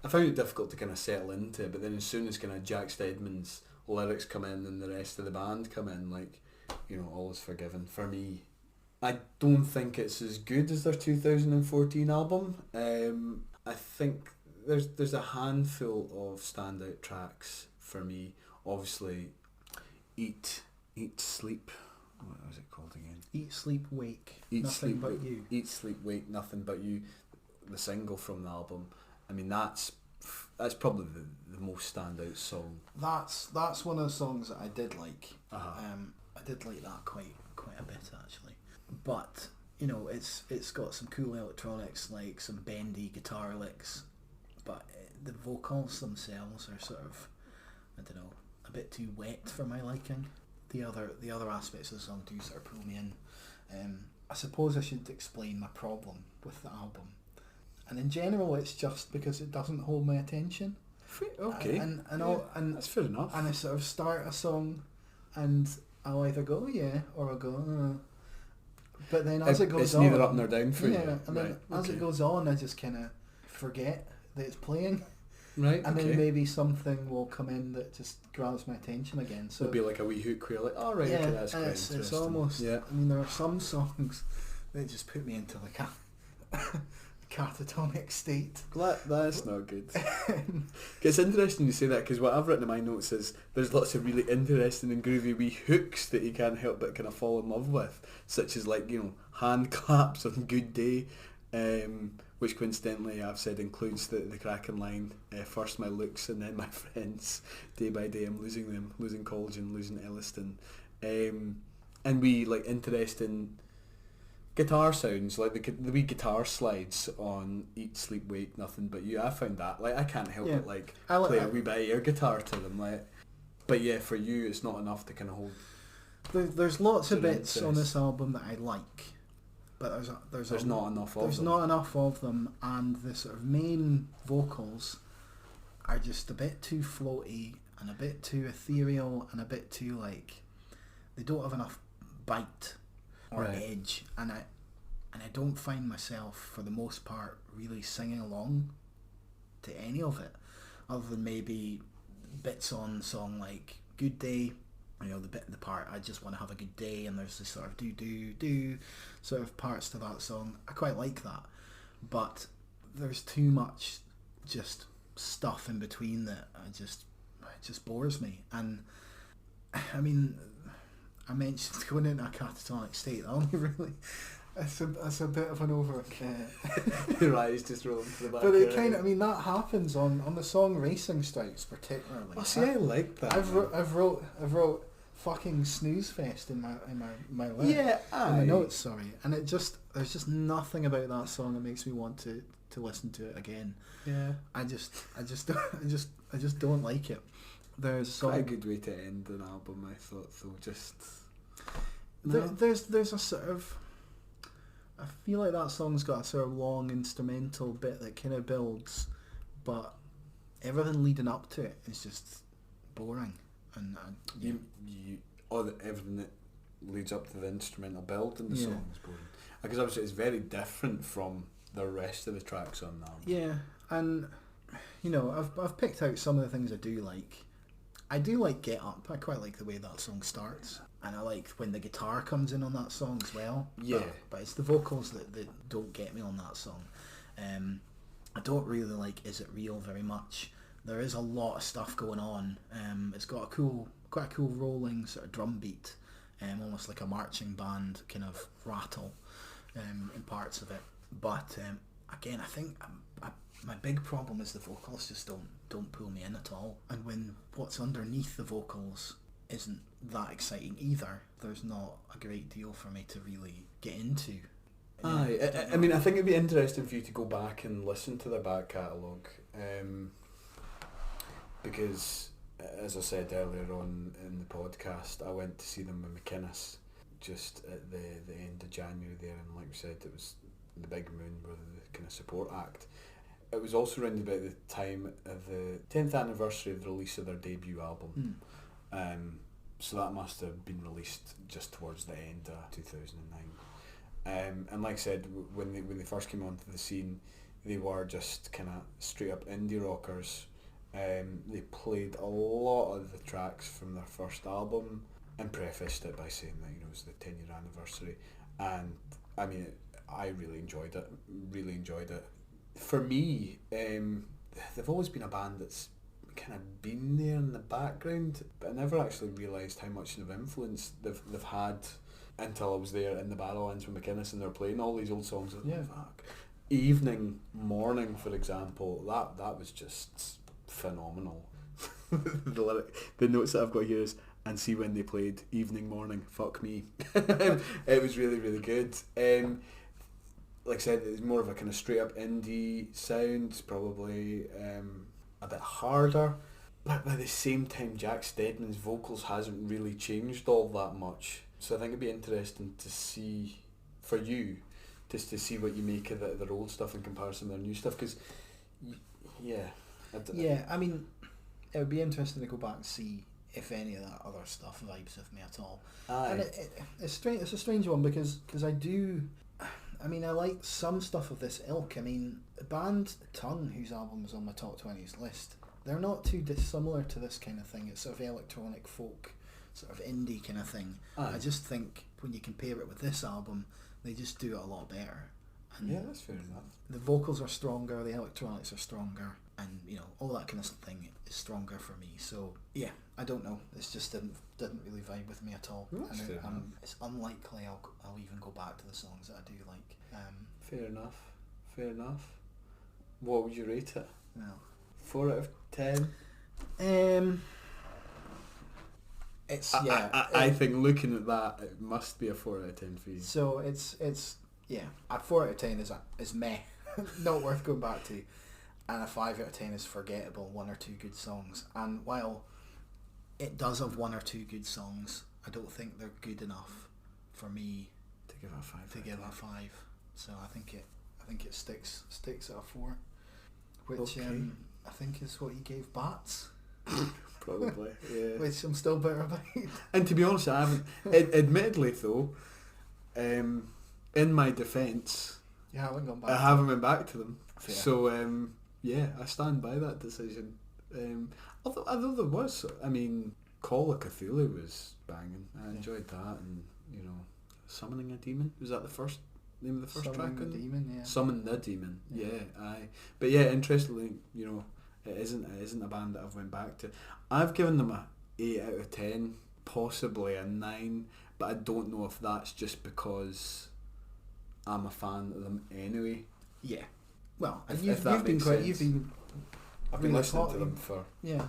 I found it difficult to kind of settle into it, but then as soon as kind of Jack Steadman's lyrics come in and the rest of the band come in, like, you know, all is forgiven for me. I don't think it's as good as their 2014 album. I think there's a handful of standout tracks for me. Obviously, Eat, Sleep. What was it called again? Eat, Sleep, Wake. Eat, Nothing Sleep, But Wake. You. Eat, Sleep, Wake, Nothing But You. The single from the album. I mean, that's probably the most standout song. That's one of the songs that I did like. Uh-huh. I did like that quite a bit actually. But you know, it's got some cool electronics, like some bendy guitar licks, but the vocals themselves are sort of, I don't know, a bit too wet for my liking. The other aspects of the song do sort of pull me in. I suppose I should explain my problem with the album. And in general, it's just because it doesn't hold my attention. Okay. And that's fair enough. And I sort of start a song, and I'll either go yeah or I'll go. But then as it goes on, it's neither up nor down for you. Yeah, and then as it goes on, I just kind of forget that it's playing. Right. And then maybe something will come in that just grabs my attention again. So it'll be like a wee hook where you're like, right, yeah, okay, that's quite it's interesting. almost. Yeah. I mean, there are some songs that just put me into like a catatonic state. That's not good. It's interesting you say that, because what I've written in my notes is there's lots of really interesting and groovy wee hooks that you can't help but kind of fall in love with, such as, like, you know, hand claps on Good Day, which coincidentally I've said includes the cracking line, first my looks and then my friends, day by day I'm losing them, losing collagen, losing elastin, and we like interesting guitar sounds, like the wee guitar slides on Eat, Sleep, Wake, Nothing But You. I found that, like, I can't help but like play a wee bit of air guitar to them, like. But yeah, for you it's not enough to kind of hold. There's lots of bits on this album that I like, but there's not enough of them. There's not enough of them, and the sort of main vocals are just a bit too floaty and a bit too ethereal and a bit too, like, they don't have enough bite or edge, and I don't find myself, for the most part, really singing along to any of it, other than maybe bits on song like Good Day, you know, the part I just want to have a good day, and there's this sort of do sort of parts to that song. I quite like that, but there's too much just stuff in between that it just bores me. And I mean, I mentioned going into a catatonic state. I only really, that's a bit of an over. Your eyes just roll to the back. But it kind of, I mean, that happens on the song Racing Stripes particularly. Oh, see, I like that. I've wrote fucking snooze fest in my lyric. Yeah, in my notes, sorry. And there's just nothing about that song that makes me want to listen to it again. Yeah. I just don't like it. There's some quite a good way to end an album, I thought, though. Just there's a sort of, I feel like that song's got a sort of long instrumental bit that kind of builds, but everything leading up to it is just boring. and everything that leads up to the instrumental build in the Yeah. song is boring. Because obviously it's very different from the rest of the tracks on that. Yeah, and I've picked out some of the things I do like. I do like Get Up. I quite like the way that song starts, and I like when the guitar comes in on that song as well. Yeah. But it's the vocals that don't get me on that song. I don't really like Is It Real very much. There is a lot of stuff going on. It's got quite a cool rolling sort of drum beat, almost like a marching band kind of rattle in parts of it. But again, I think my big problem is the vocals just don't pull me in at all. And when what's underneath the vocals isn't that exciting either, there's not a great deal for me to really get into. Aye, I mean, I think it'd be interesting for you to go back and listen to their back catalogue, because, as I said earlier on in the podcast, I went to see them in McInnes just at the end of January there, and like we said, it was the Big Moon were the kind of support act. It was also around about the time of the 10th anniversary of the release of their debut album. So that must have been released just towards the end of 2009. And like I said, when they first came onto the scene, they were just kind of straight up indie rockers. They played a lot of the tracks from their first album and prefaced it by saying that it was the 10-year anniversary. And I mean, I really enjoyed it. For me, they've always been a band that's kind of been there in the background, but I never actually realised how much of influence they've had until I was there in the Barrowlands with McInnes and they're playing all these old songs. Yeah. Fuck. Evening, Morning, for example, that was just phenomenal. The notes that I've got here is, and see when they played Evening, Morning, fuck me. It was really, really good. Like I said, it's more of a kind of straight up indie sound, probably a bit harder, but by the same time Jack Steadman's vocals hasn't really changed all that much. So I think it'd be interesting to see, for you, just to see what you make of their old stuff in comparison to their new stuff, because I mean, it would be interesting to go back and see if any of that other stuff vibes with me at all. Aye. And it's strange. It's a strange one because I like some stuff of this ilk. I mean, the band Tongue, whose album was on my top 20s list, they're not too dissimilar to this kind of thing. It's sort of electronic folk, sort of indie kind of thing. Aye. I just think when you compare it with this album, they just do it a lot better. And Yeah, that's fair enough. the vocals are stronger, the electronics are stronger, and all that kind of thing is stronger for me. So yeah, I don't know. It just didn't really vibe with me at all. That's fair enough. It's unlikely I'll even go back to the songs that I do like. Fair enough. What would you rate it? Well, 4 out of 10? it's I think looking at that, it must be a 4 out of 10 for you. So it's a 4 out of 10 is meh, not worth going back to, and a 5 out of 10 is forgettable, 1 or 2 good songs. And while it does have 1 or 2 good songs, I don't think they're good enough for me To give it a 5. to give a 5. So I think it sticks at a 4, which Okay. I think is what you gave Bats, Probably, yeah. which I'm still bitter about. And to be honest, I haven't. Admittedly, though, in my defence, You haven't gone back. I haven't been back to them. Fair. So yeah, I stand by that decision. Although there was, I mean, Call of Cthulhu was banging. I enjoyed that, and Summoning a Demon, was that the first name of the first Summoning track? the Demon, yeah. Summon the Demon. Yeah. Yeah, aye. But yeah, interestingly, it isn't a band that I've went back to. I've given them a 8 out of 10, possibly a 9, but I don't know if that's just because I'm a fan of them anyway. Yeah. Well, If you've that been makes quite. sense. You've been. I've been really listening to them for... Yeah,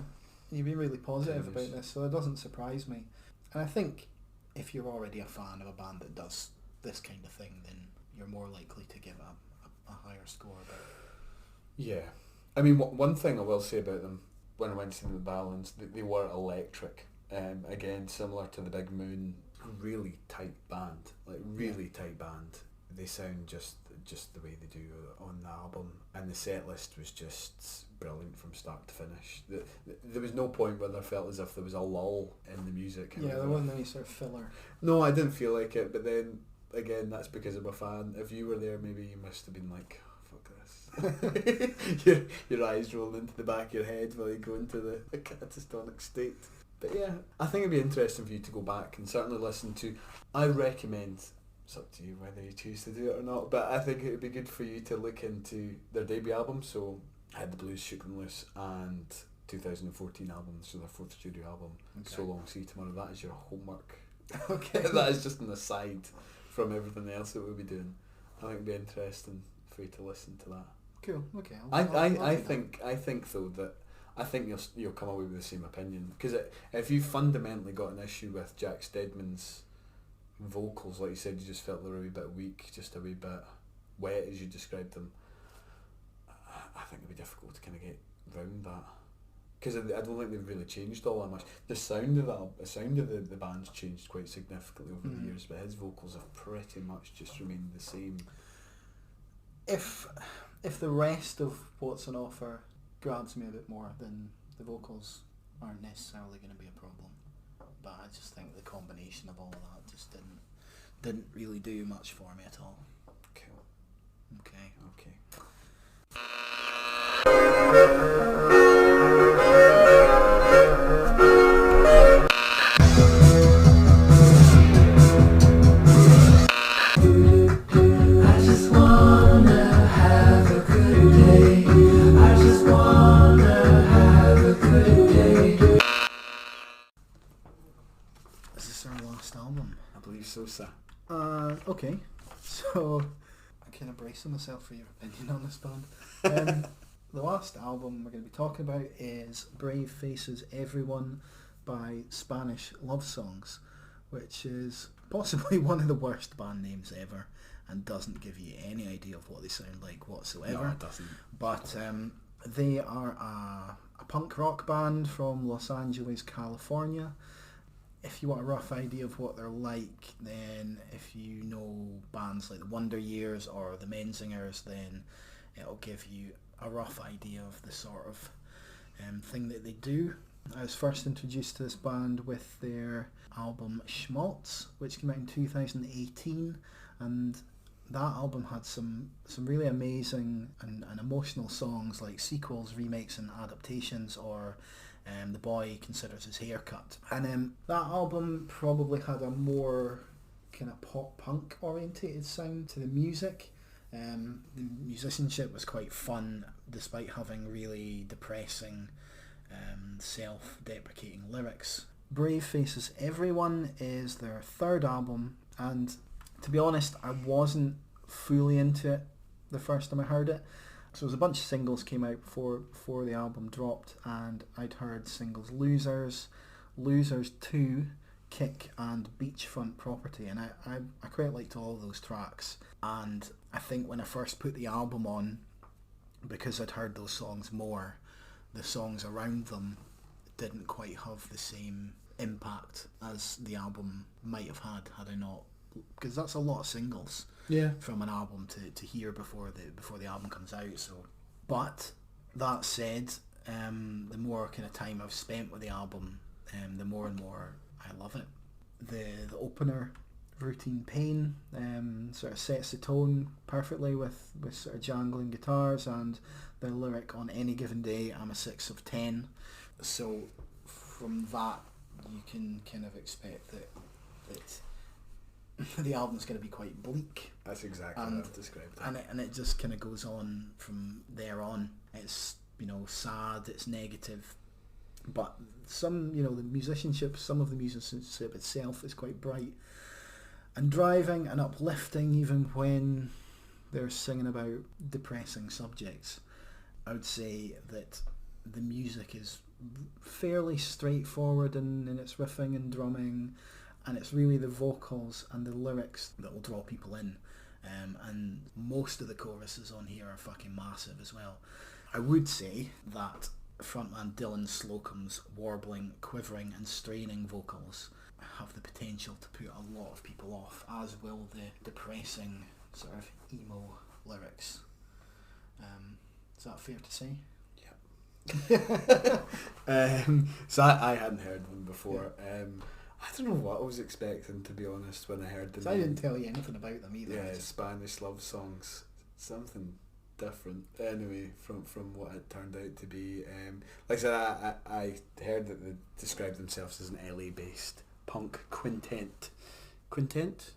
you've been really positive Years. about this, so it doesn't surprise me. And I think if you're already a fan of a band that does this kind of thing, then you're more likely to give a higher score. But Yeah. I mean, one thing I will say about them, when I went to the Balance, they were electric. Again, similar to the Big Moon, really tight band. Tight band. they sound just the way they do on the album, and the set list was just brilliant from start to finish. There was no point where I felt as if there was a lull in the music. Yeah, there wasn't any sort of filler. No, I didn't feel like it, but then again, that's because I'm a fan. If you were there, maybe you must have been like, oh, fuck this. your eyes rolling into the back of your head while you go into the catatonic state. But yeah, I think it'd be interesting for you to go back and certainly listen to. I recommend, it's up to you whether you choose to do it or not, but I think it would be good for you to look into their debut album. So I had the Blues Shook Them Loose, and 2014 album, so their fourth studio album. Okay. So Long, See You Tomorrow. That is your homework. Okay. That is just an aside from everything else that we'll be doing. I think it'd be interesting for you to listen to that. Cool. Okay. I think though that I think you'll come away with the same opinion, because if you fundamentally got an issue with Jack Steadman's vocals, like you said, you just felt they were a wee bit weak, just a wee bit wet as you described them, I think it'd be difficult to kind of get round that, because I don't think they've really changed all that much. The sound of the band's changed quite significantly over the years, but his vocals have pretty much just remained the same. If the rest of what's on offer grabs me a bit more, then the vocals aren't necessarily going to be a problem. But I just think the combination of all that just didn't really do much for me at all. Cool. Okay. I just wanna have a good day. I just wanna have a good day. Is this our last album? I believe so, sir. Okay. So I'm kind of bracing myself for your opinion on this band. The last album we're going to be talking about is Brave Faces Everyone by Spanish Love Songs, which is possibly one of the worst band names ever and doesn't give you any idea of what they sound like whatsoever. No, it doesn't. But they are a punk rock band from Los Angeles, California. If you want a rough idea of what they're like, then if you know bands like the Wonder Years or the Menzingers, then it'll give you a rough idea of the sort of thing that they do. I was first introduced to this band with their album Schmaltz, which came out in 2018, and that album had some really amazing and emotional songs like Sequels, Remakes and Adaptations, or The Boy Considers His Haircut. And that album probably had a more kind of pop-punk orientated sound to the music. The musicianship was quite fun, despite having really depressing, self-deprecating lyrics. Brave Faces Everyone is their third album, and to be honest, I wasn't fully into it the first time I heard it. So there was a bunch of singles came out before the album dropped, and I'd heard singles Losers, Losers 2, Kick and Beachfront Property, and I quite liked all of those tracks. And I think when I first put the album on, because I'd heard those songs more, the songs around them didn't quite have the same impact as the album might have had I not, because that's a lot of singles from an album to hear before the album comes out. So, but that said, the more kind of time I've spent with the album, the more and more I love it. The opener, Routine Pain, sort of sets the tone perfectly with sort of jangling guitars, and the lyric On Any Given Day I'm a 6 of 10. So from that you can kind of expect that the album's going to be quite bleak. That's exactly what I've described it. And it just kind of goes on from there on. It's, sad, it's negative, but some of the musicianship itself is quite bright and driving and uplifting, even when they're singing about depressing subjects. I would say that the music is fairly straightforward in its riffing and drumming, and it's really the vocals and the lyrics that will draw people in. And most of the choruses on here are fucking massive as well. I would say that frontman Dylan Slocum's warbling, quivering and straining vocals have the potential to put a lot of people off, as will the depressing sort of emo lyrics. Is that fair to say? So I hadn't heard them before. I don't know what I was expecting, to be honest, when I heard them. So I didn't tell you anything about them either. Yeah, Spanish love songs, something different. Anyway, from what it turned out to be. Like I said, I heard that they described themselves as an LA-based punk quintet. Quintent.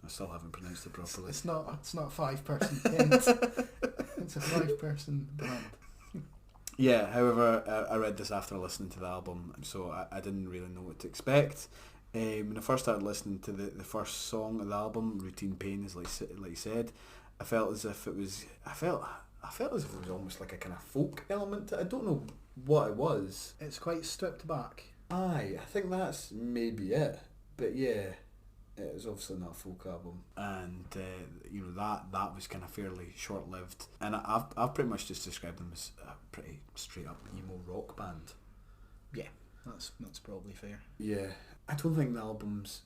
I still haven't pronounced it properly. It's not a 5-person tent. It's a 5-person band. Yeah, however, I read this after listening to the album, so I didn't really know what to expect. When I first started listening to the first song of the album, Routine Pain, is like you said, I felt as if it was almost like a kind of folk element to it. I don't know what it was. It's quite stripped back. Aye, I think that's maybe it. But yeah, it was obviously not a folk album, and that was kind of fairly short-lived. And I've pretty much just described them as a pretty straight-up emo rock band. Yeah, that's probably fair. Yeah, I don't think the album's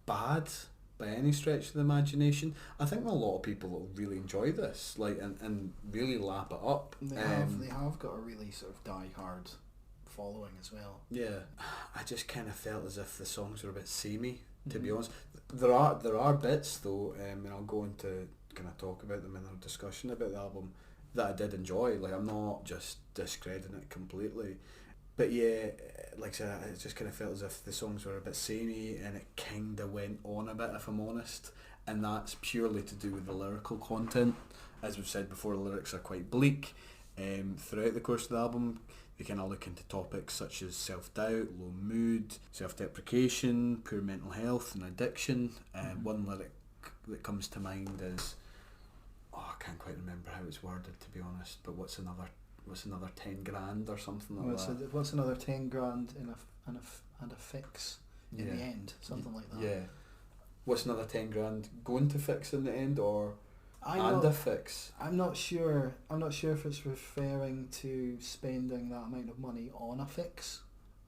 bad by any stretch of the imagination. I think a lot of people will really enjoy this, and really lap it up. They have got a really sort of die-hard following as well. Yeah, I just kind of felt as if the songs were a bit samey, to be honest. There are bits though, and I'll go into kind of talk about them in our discussion about the album, that I did enjoy. Like, I'm not just discrediting it completely, but yeah, like I said, it just kind of felt as if the songs were a bit samey, and it kind of went on a bit, if I'm honest, and that's purely to do with the lyrical content. As we've said before, the lyrics are quite bleak. Throughout the course of the album, they kind of look into topics such as self-doubt, low mood, self-deprecation, poor mental health and addiction. One lyric that comes to mind is, I can't quite remember how it's worded, to be honest, but what's another 10 grand or something like that. What's another 10 grand and a fix in the end, something like that. Yeah. What's another 10 grand going to fix in the end, or a fix? I'm not sure if it's referring to spending that amount of money on a fix,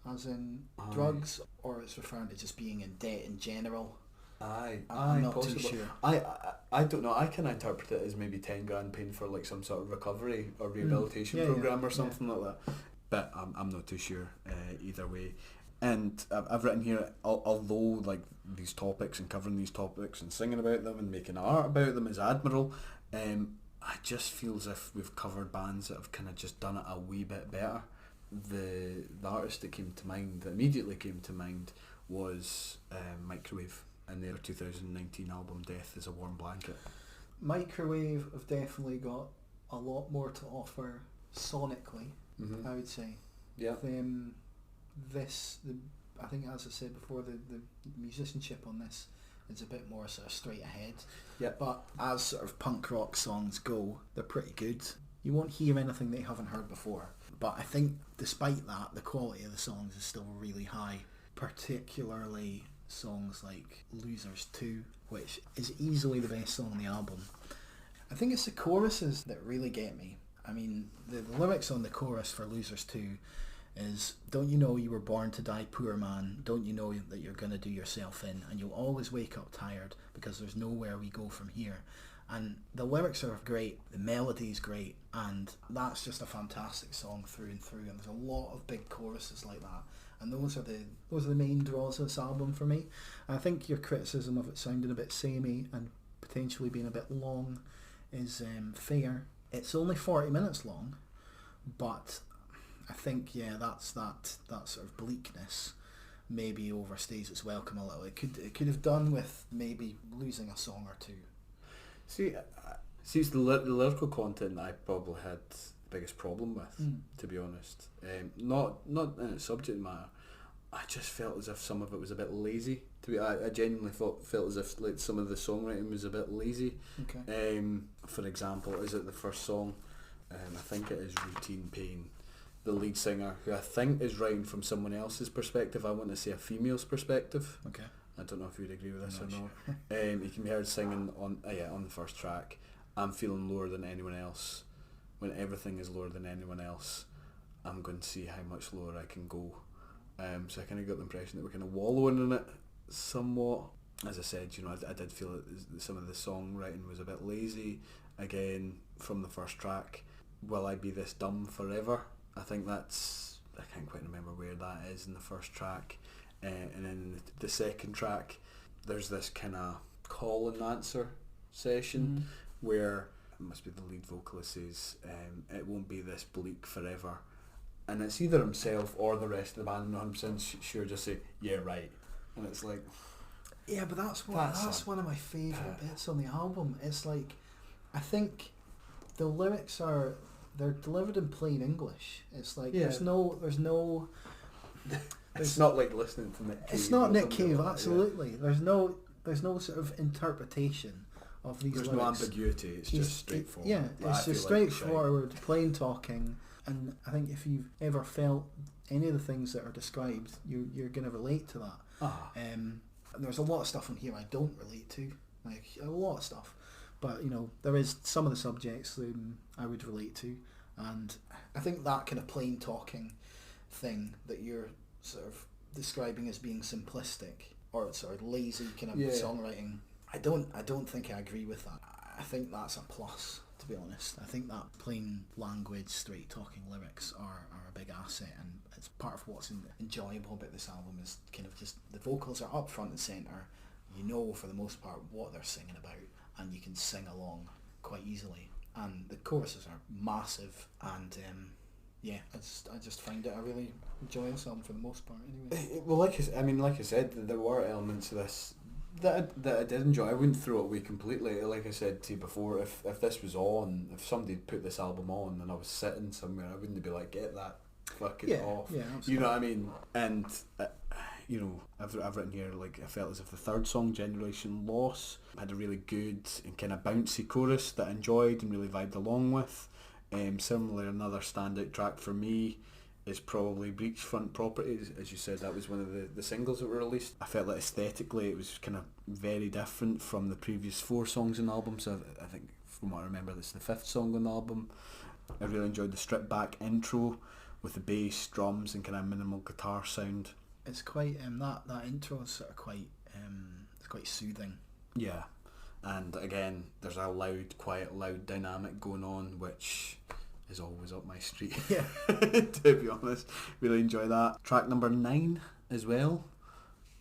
as in drugs, or it's referring to just being in debt in general. I'm not possible. Too sure. I don't know. I can interpret it as maybe 10 grand paying for like some sort of recovery or rehabilitation program or something like that. But I'm not too sure either way. And I've written here, although like these topics and covering these topics and singing about them and making art about them is admirable, I just feel as if we've covered bands that have kind of just done it a wee bit better. The artist that immediately came to mind was Microwave and their 2019 album Death is a Warm Blanket. Microwave have definitely got a lot more to offer sonically, I would say. Yeah. I think, as I said before, the musicianship on this is a bit more sort of straight ahead. Yeah. But as sort of punk rock songs go, they're pretty good. You won't hear anything that you haven't heard before. But I think despite that, the quality of the songs is still really high. Particularly songs like Losers 2, which is easily the best song on the album. I think it's the choruses that really get me. I mean, the lyrics on the chorus for Losers 2 is, don't you know you were born to die poor man, don't you know that you're going to do yourself in, and you'll always wake up tired because there's nowhere we go from here. And the lyrics are great, the melody's great, and that's just a fantastic song through and through, and there's a lot of big choruses like that, and those are the main draws of this album for me. And I think your criticism of it sounding a bit samey and potentially being a bit long is fair. It's only 40 minutes long, but I think, that sort of bleakness maybe overstays its welcome a little. It could have done with maybe losing a song or two. See, it's the lyrical content that I probably had the biggest problem with, to be honest. Not in its subject matter. I just felt as if some of it was a bit lazy. I genuinely felt as if like some of the songwriting was a bit lazy. Okay. For example, is it the first song? I think it is Routine Pain. The lead singer, who I think is writing from someone else's perspective, I want to say a female's perspective. Okay. I don't know if you'd agree with this or not. He can be heard singing on the first track, I'm feeling lower than anyone else. When everything is lower than anyone else, I'm going to see how much lower I can go. So I kind of got the impression that we're kind of wallowing in it somewhat. as I said, you know, I did feel that some of the songwriting was a bit lazy. Again, from the first track, Will I Be This Dumb Forever? I think that's, I can't quite remember where that is in the first track. And then the second track, there's this kind of call and answer session where it must be the lead vocalist says, it won't be this bleak forever. And it's either himself or the rest of the band, I'm not 100% sure, just say, yeah, right. And it's like... Yeah, but that's one of my favourite bits on the album. It's like, I think the lyrics they're delivered in plain English. It's like, there's no... It's not like listening to Nick Cave. It's not Nick Cave, absolutely. There's no sort of interpretation of these lyrics. There's no ambiguity, it's just straightforward. It's just straightforward, plain talking. And I think if you've ever felt any of the things that are described, you're going to relate to that. And there's a lot of stuff on here I don't relate to, like a lot of stuff. But, you know, there is some of the subjects that I would relate to. And I think that kind of plain talking thing that you're sort of describing as being simplistic or sort of lazy kind of songwriting, I don't think I agree with that. I think that's a plus, to be honest. I think that plain language, straight talking lyrics are a big asset, and it's part of what's enjoyable about this album is kind of just the vocals are up front and centre. You know for the most part what they're singing about, and you can sing along quite easily. And the choruses are massive, and I just find it a really enjoyable album for the most part. Anyway. Well, like I said, there were elements of this that I did enjoy. I wouldn't throw it away completely. Like I said to you before, if this was on, if somebody put this album on and I was sitting somewhere, I wouldn't be like, get that fucking off. Yeah, absolutely. You know what I mean? And you know, I've written here, like, I felt as if the third song, Generation Loss, had a really good and kind of bouncy chorus that I enjoyed and really vibed along with. Similarly, another standout track for me is probably Beachfront Property. As you said, that was one of the singles that were released. I felt that aesthetically it was kind of very different from the previous 4 songs on the album, so I think from what I remember this is the 5th song on the album. I really enjoyed the stripped back intro with the bass, drums and kind of minimal guitar sound. It's quite that intro is sort of quite it's quite soothing. Yeah. And again, there's a loud dynamic going on, which is always up my street. Yeah. To be honest, really enjoy that. Track number 9 as well.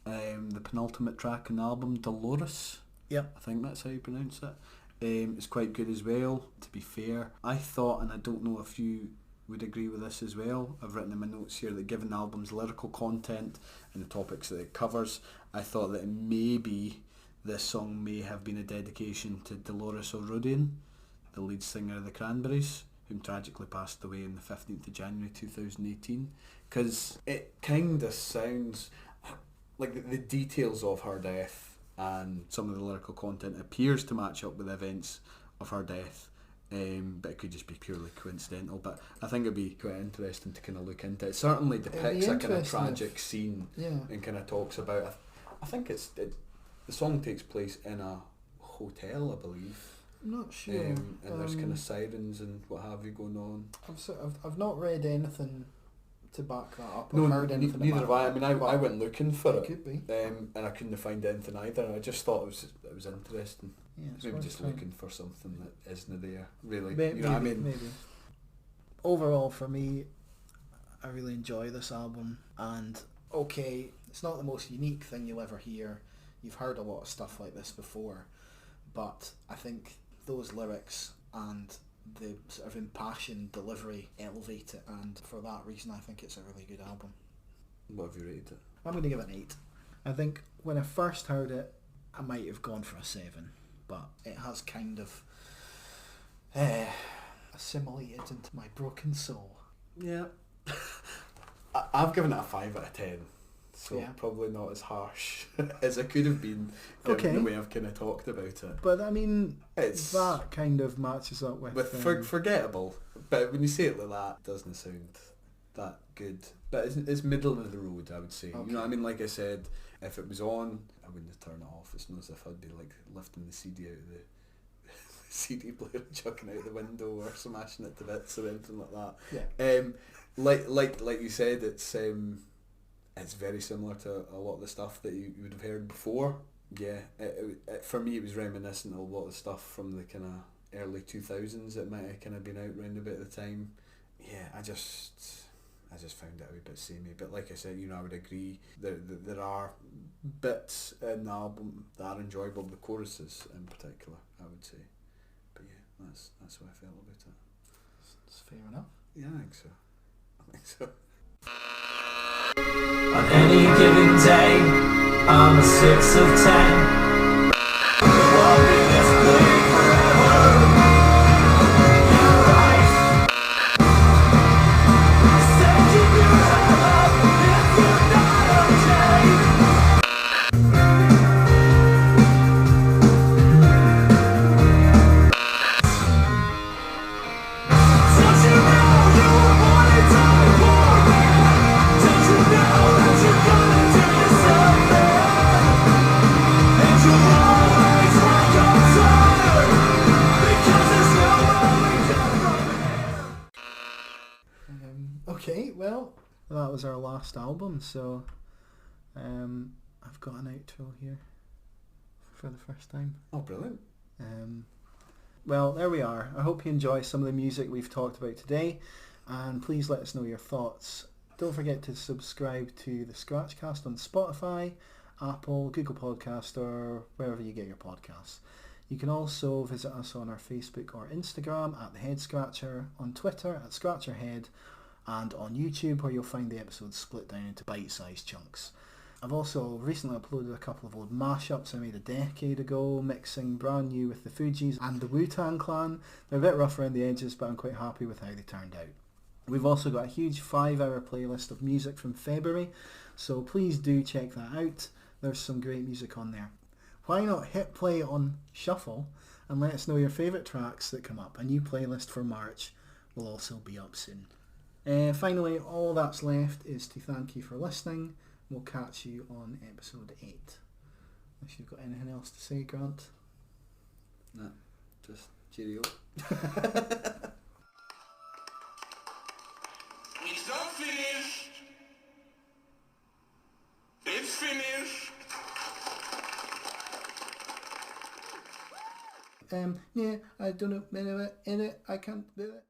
The penultimate track on the album, Dolores. Yep. I think that's how you pronounce it. It's quite good as well, to be fair. I thought, and I don't know if you would agree with this as well, I've written in my notes here that given the album's lyrical content and the topics that it covers, I thought that maybe this song may have been a dedication to Dolores O'Riordan, the lead singer of the Cranberries, whom tragically passed away on the 15th of January 2018, because it kind of sounds like the details of her death and some of the lyrical content appears to match up with the events of her death, but it could just be purely coincidental. But I think it'd be quite interesting to kind of look into. It certainly depicts a kind of tragic scene and kind of talks about, I think the song takes place in a hotel, I believe. I'm not sure. And there's kind of sirens and what have you going on. I've not read anything to back that up. No, heard anything neither have I. I mean, I went looking for it. Could be. And I couldn't find anything either. I just thought it was interesting. Yeah, maybe just looking for something that isn't there, really. Maybe, you know what I mean? Maybe. Overall, for me, I really enjoy this album. And, okay, it's not the most unique thing you'll ever hear. You've heard a lot of stuff like this before. But I think those lyrics and the sort of impassioned delivery elevate it, and for that reason I think it's a really good album. What have you rated it? I'm going to give it an 8. I think when I first heard it I might have gone for a 7, but it has kind of assimilated into my broken soul. Yeah. I've given it a 5 out of 10. So yeah. Probably not as harsh as I could have been given the way I've kind of talked about it. But I mean, it's that kind of matches up with Forgettable. But when you say it like that, it doesn't sound that good. But it's middle of the road, I would say. Okay. You know what I mean? Like I said, if it was on, I wouldn't have turned it off. It's not as if I'd be like lifting the CD out of the CD player and chucking it out the window or smashing it to bits or anything like that. Yeah. Like you said, it's very similar to a lot of the stuff that you would have heard before Yeah, for me it was reminiscent of a lot of stuff from the kind of early 2000s that might have kind of been out round about the time. Yeah, I just found it a wee bit samey. But like I said, I would agree there are bits in the album that are enjoyable, the choruses in particular, I would say. But yeah, that's what I felt about it. It's fair enough. Yeah, I think so. On any given day, I'm a 6 of 10. Walking this plane forever. You're right. Said you knew how if you're not okay. Don't you know you were born in time for man? Don't you know that you're gonna do yourself bad? And you'll always wake up tired, because there's no way from here. Okay, well, that was our last album, so I've got an outro here for the first time. Oh, brilliant. Well, there we are. I hope you enjoy some of the music we've talked about today, and please let us know your thoughts. Don't forget to subscribe to the Scratchcast on Spotify, Apple, Google Podcast, or wherever you get your podcasts. You can also visit us on our Facebook or Instagram at The Head Scratcher, on Twitter at ScratcherHead, and on YouTube, where you'll find the episodes split down into bite-sized chunks. I've also recently uploaded a couple of old mashups I made a decade ago, mixing brand new with the Fugees and the Wu-Tang Clan. They're a bit rough around the edges, but I'm quite happy with how they turned out. We've also got a huge 5-hour playlist of music from February, so please do check that out. There's some great music on there. Why not hit play on Shuffle and let us know your favourite tracks that come up. A new playlist for March will also be up soon. Finally, all that's left is to thank you for listening. We'll catch you on episode 8. Unless you've got anything else to say, Grant? No, just cheerio. It's not finished. It's finished. Yeah, I don't know, in it, I can't do it.